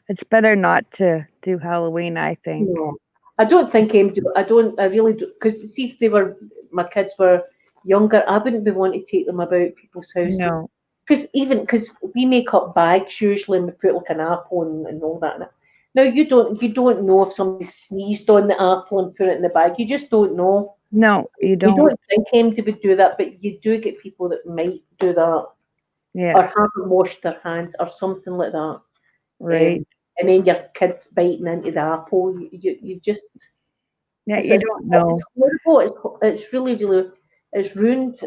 It's better not to do Halloween, I think. No, I don't think I don't. I really do. Because see, if my kids were younger, I wouldn't be wanting to take them about people's houses. No. Because we make up bags usually, and we put like an apple and all that. In it. Now you don't know if somebody sneezed on the apple and put it in the bag. You just don't know. No, you You don't. don't think anybody would do that, but you do get people that might do that Yeah, or haven't washed their hands or something like that. right. And then your kids biting into the apple. You just Yeah, it's, you it's, don't know. it's horrible. It's really, really, it's ruined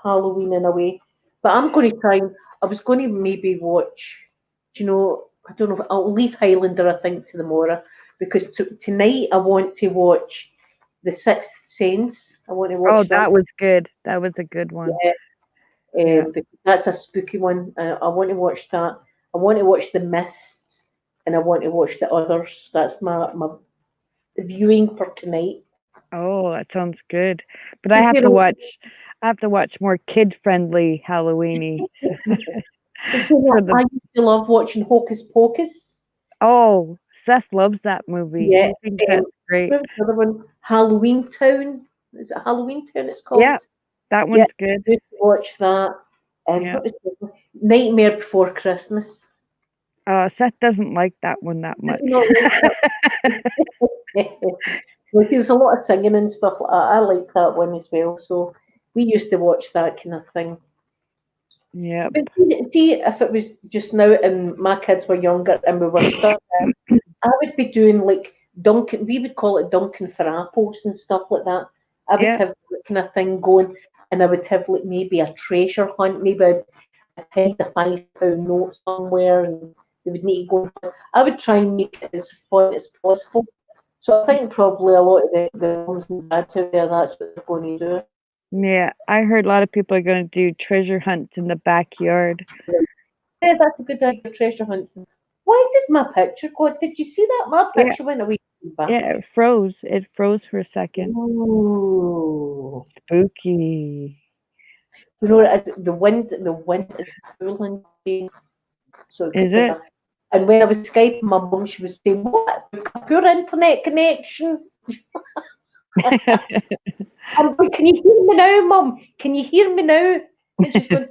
Halloween in a way. But I'm going to try and, I was going to maybe watch, do you know, I don't know, I'll leave Highlander, I think, to tomorrow because tonight I want to watch The Sixth Sense. I want to watch Oh, that was good. That was a good one. Yeah. because that's a spooky one. I want to watch that. I want to watch The Mist and I want to watch the others. That's my viewing for tonight. Oh, that sounds good. But I have You to know, watch more kid-friendly Halloweeny. You see what? I used to love watching Hocus Pocus. Oh, Seth loves that movie. Yeah, He thinks that's great. What's the other one? Halloween Town. Is it Halloween Town? It's called. Yeah, that one's good. I used to watch that. And Yeah. what was the other one? Nightmare Before Christmas. Seth doesn't like that one that Does much. he not like that? Like, there's a lot of singing and stuff like that. I like that one as well. So we used to watch that kind of thing. Yep. But see, if it was just now and my kids were younger and we were stuck there, I would be doing like Duncan, we would call it Duncan for apples and stuff like that. I would Yeah. have that kind of thing going and I would have like maybe a treasure hunt, maybe I'd hide a £5 note somewhere and they would need to go. I would try and make it as fun as possible. So I think probably a lot of the moms and dads out there, that's what they're going to do. Yeah, I heard a lot of people are going to do treasure hunts in the backyard. Yeah, that's a good idea, treasure hunts. Why did my picture go? Did you see that? My Yeah. picture went away back. Yeah, it froze. It froze for a second. Ooh. Spooky. You know, as the wind is howling. So Is it? And when I was Skyping my mum, she was saying, "What? We've got a poor internet connection." I'm going, "Can you hear me now, Mum? Can you hear me now?" And she's going,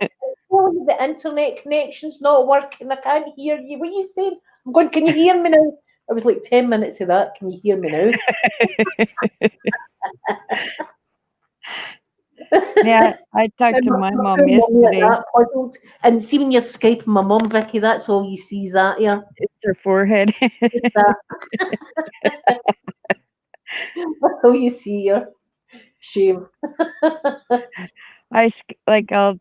"Oh, the internet connection's not working. I can't hear you. What are you saying?" I'm going, "Can you hear me now?" I was like 10 minutes of that. Can you hear me now? Yeah, I talked to my mom Like yesterday. that, puzzled. And see when you're Skyping my mum, Vicky, that's all you see is that here. It's her forehead. Just that. That's all you see here. Shame. I'll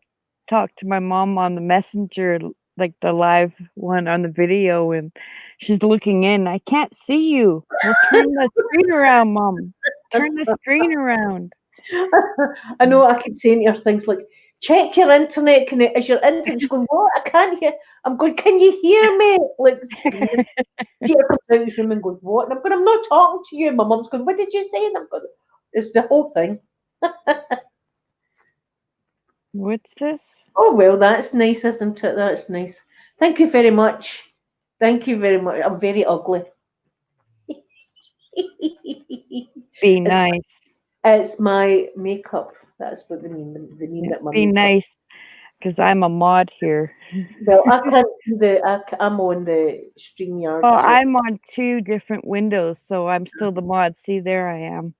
talk to my mom on the messenger, like the live one on the video, and she's looking in. I can't see you. Well, turn the screen around, Mom. Turn the screen around. I know I keep saying to her things like, check your internet connect. Is your internet? She's going, what? I can't hear. I'm going, can you hear me? Like, screaming. Peter comes out of his room and goes, what? And I'm going, I'm not talking to you. My mum's going, what did you say? And I'm going, it's the whole thing. What's this? Oh, well, that's nice, isn't it? That's nice. Thank you very much. Thank you very much. I'm very ugly. Be nice. It's my makeup. That's what they mean. They mean that my Be makeup. nice, because I'm a mod here. Well, I can't see I'm on the StreamYard. Oh, so- I'm on 2 different windows, so I'm still the mod. See, there I am.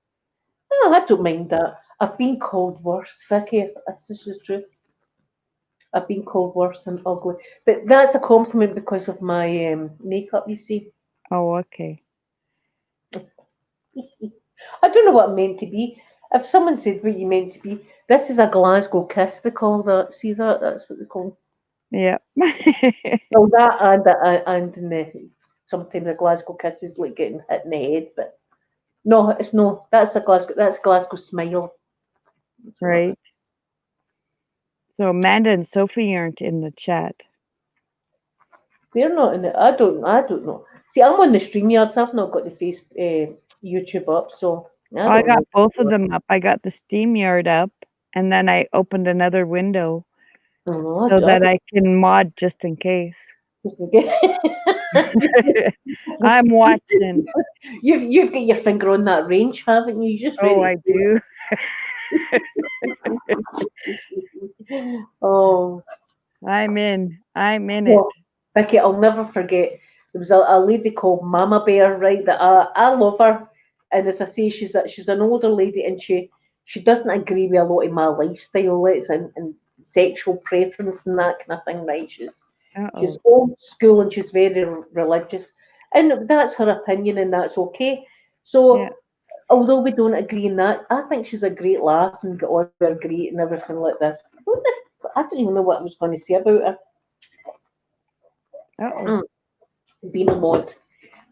Oh, I don't mind that. I've been called worse, Vicky. If this is true. I've been called worse and ugly, but that's a compliment because of my makeup. You see, Oh, okay. I don't know what I'm meant to be. If someone said what you meant to be, this is a Glasgow kiss. They call that. See that? That's what they call. Yeah. Well, that and sometimes the Glasgow kiss is like getting hit in the head, but no, it's no. That's a Glasgow. That's Glasgow smile. Right. So Amanda and Sophie aren't in the chat. They're not in it. I don't know. See, I'm on the StreamYards. I've not got the YouTube up, so I don't got know. both of them up. I got the SteamYard up, and then I opened another window Oh, so that I can mod just in case. I'm watching. You've got your finger on that range, haven't you? Just Oh, ready. I do. Oh, I'm in it. well, Vicky, I'll never forget. There was a lady called Mama Bear, right? That I love her, and as I say, she's an older lady, and she doesn't agree with a lot of my lifestyle, and sexual preference and that kind of thing, right? She's Uh-oh. old school and she's very religious, and that's her opinion, and that's okay. So, Yeah. although we don't agree in that, I think she's a great laugh and get on with her great and everything like this. I don't even know what I was going to say about her. Uh-oh. Being a mod.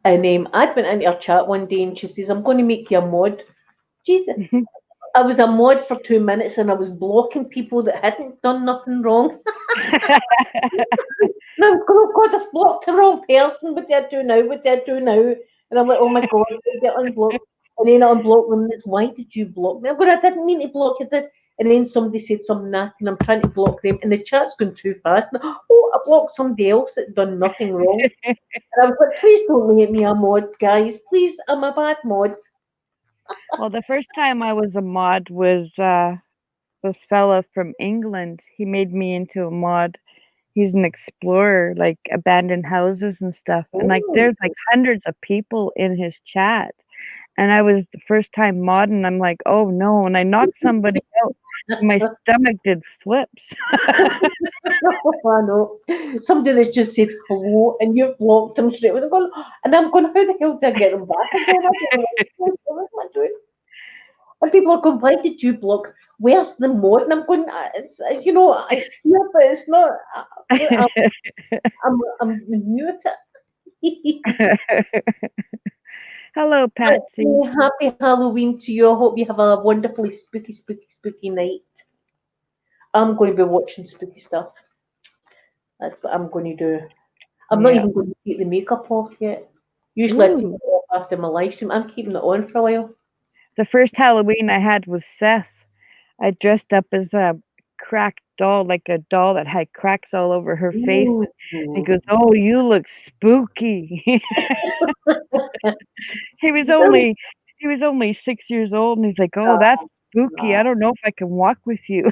And I'd went into her chat one day and she says, I'm going to make you a mod. Jesus. I was a mod for 2 minutes and I was blocking people that hadn't done nothing wrong. And I'm going, oh God, I've blocked the wrong person. What do I do now? What do I do now? And I'm like, oh my God, I get unblocked. And then I unblock them. And it's, why did you block me? I'm going, I didn't mean to block you. Did. And then somebody said something nasty and I'm trying to block them. And the chat's going too fast. And, oh, I blocked somebody else that done nothing wrong. And I was like, please don't make me a mod, guys. Please, I'm a bad mod. Well, the first time I was a mod was this fella from England. He made me into a mod. He's an explorer, like abandoned houses and stuff. And like Oh, there's like hundreds of people in his chat. And I was the first time modding. I'm like, oh no. And I knocked somebody out. My stomach did flips. I know. Somebody that's just said hello and you've blocked them straight away. And I'm going, how the hell did I get them back again? I don't know. What am I doing? And people are going, why did you block? Where's the mod? And I'm going, it's it's here, but it's not. I'm new at it. Hello, Patsy. Happy Halloween to you. I hope you have a wonderfully spooky, spooky, spooky night. I'm going to be watching spooky stuff. That's what I'm going to do. I'm not Yeah. even going to take the makeup off yet. Usually I take it Ooh. off after my live stream. I'm keeping it on for a while. The first Halloween I had was Seth. I dressed up as a cracked doll, like a doll that had cracks all over her face. He Ooh. goes, "Oh, you look spooky." He was only 6 years old, and he's like, "Oh, that's spooky. I don't know if I can walk with you."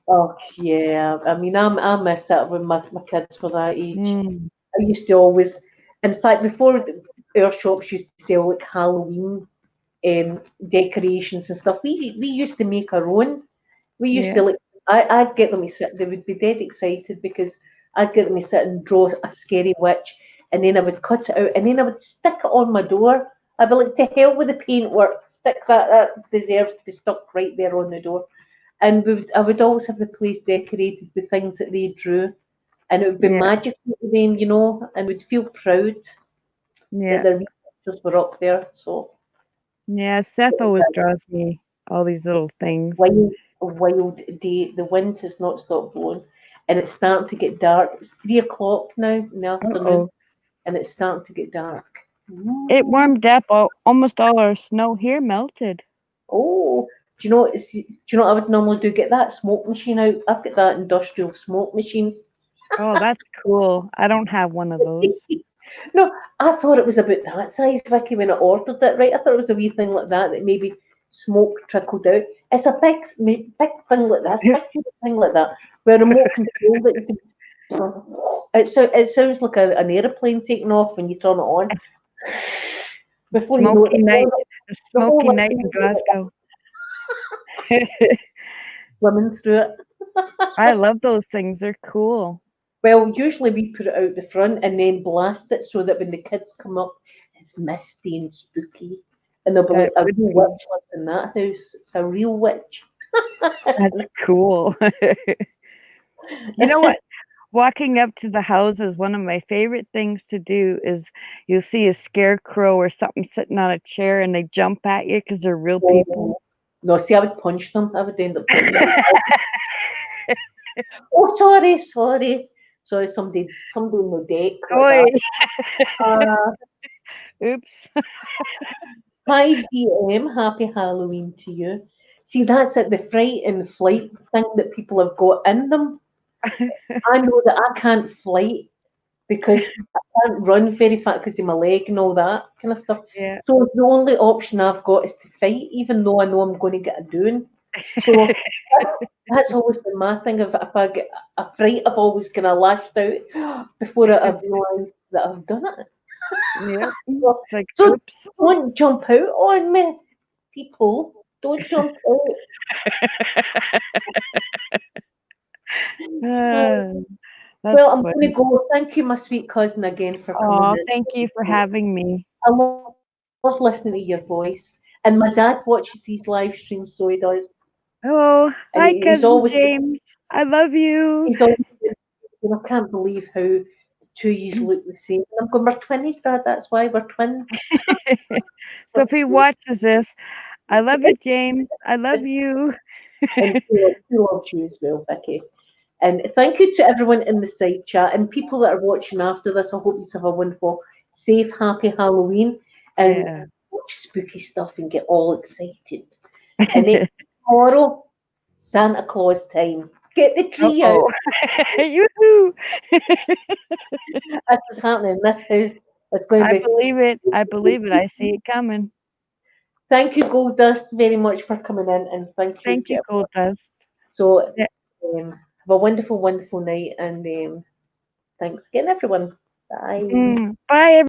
Oh yeah. I mean, I miss it when my kids were that age. Mm, I used to always, in fact, before our shops used to sell like Halloween decorations and stuff, we used to make our own. We used to yeah. like, I'd get them to sit. They would be dead excited because I'd get them to sit and draw a scary witch, and then I would cut it out, and then I would stick it on my door. I'd be like, to hell with the paintwork, stick that. That deserves to be stuck right there on the door. And I would always have the place decorated with things that they drew, and it would be Yeah. magical to them, and would feel proud that Yeah. their pictures were up there. So Yeah. Seth always draws me all these little things. wild day. The wind has not stopped blowing, and it's starting to get dark. It's 3 o'clock now in the afternoon, Uh-oh. and it's starting to get dark. It warmed up. Almost all our snow here melted. Oh, do you know what I would normally do? Get that smoke machine out. I've got that industrial smoke machine. Oh, that's cool. I don't have one of those. No, I thought it was about that size, Vicky, when I ordered it, right? I thought it was a wee thing like that maybe smoke trickled out. It's a big thing like this, big thing like that, where remote control that you can. It sounds like an aeroplane taking off when you turn it on. Before you know it, Smoky night. A the whole smoky night living in room is Glasgow. swimming through it. I love those things. They're cool. Well, usually we put it out the front and then blast it so that when the kids come up, it's misty and spooky. And they'll be like, That a would real be, witch lives in that house. It's a real witch. that's cool. You know what? Walking up to the houses, one of my favorite things to do is you'll see a scarecrow or something sitting on a chair and they jump at you because they're real people. No, see, I would punch them. I would end up punching them. Oh, sorry. Sorry, somebody on the deck. Oi. Like that. Oops. Hi, DM. Happy Halloween to you. See, that's it, the fright and flight thing that people have got in them. I know that I can't flight because I can't run very fast because of my leg and all that kind of stuff. Yeah. So the only option I've got is to fight, even though I know I'm going to get a doing. So that's always been my thing. If I get a fright, I've always kind of lashed out before I've realised that I've done it. Yep. So, It's like, so oops. don't jump out on me, people. Don't jump out. That's Well, I'm going funny. to go. Thank you, my sweet cousin, again for coming Oh, in. thank you for having me. I love listening to your voice. And my dad watches these live streams, so he does. Oh, And hi, he's cousin always, James. I love you. he's always, I can't believe how the two of you look the same. And I'm going, we're twinnies, Dad. That's why we're twins. So if he watches this, I love you, James. I love you. And he loves you as well, Vicky. And thank you to everyone in the side chat and people that are watching after this. I hope you have a wonderful, safe, happy Halloween and Yeah. watch spooky stuff and get all excited. And then tomorrow, Santa Claus time. Get the tree out. Uh-oh. Yoo-hoo. That's what's happening in this house. It's going to I be. believe it. I believe it. I see it coming. Thank you, Gold Dust, very much for coming in, and thank you. Thank you, Gold Dust. So, Yeah. have a wonderful, wonderful night, and thanks again, everyone. Bye. Bye, everyone.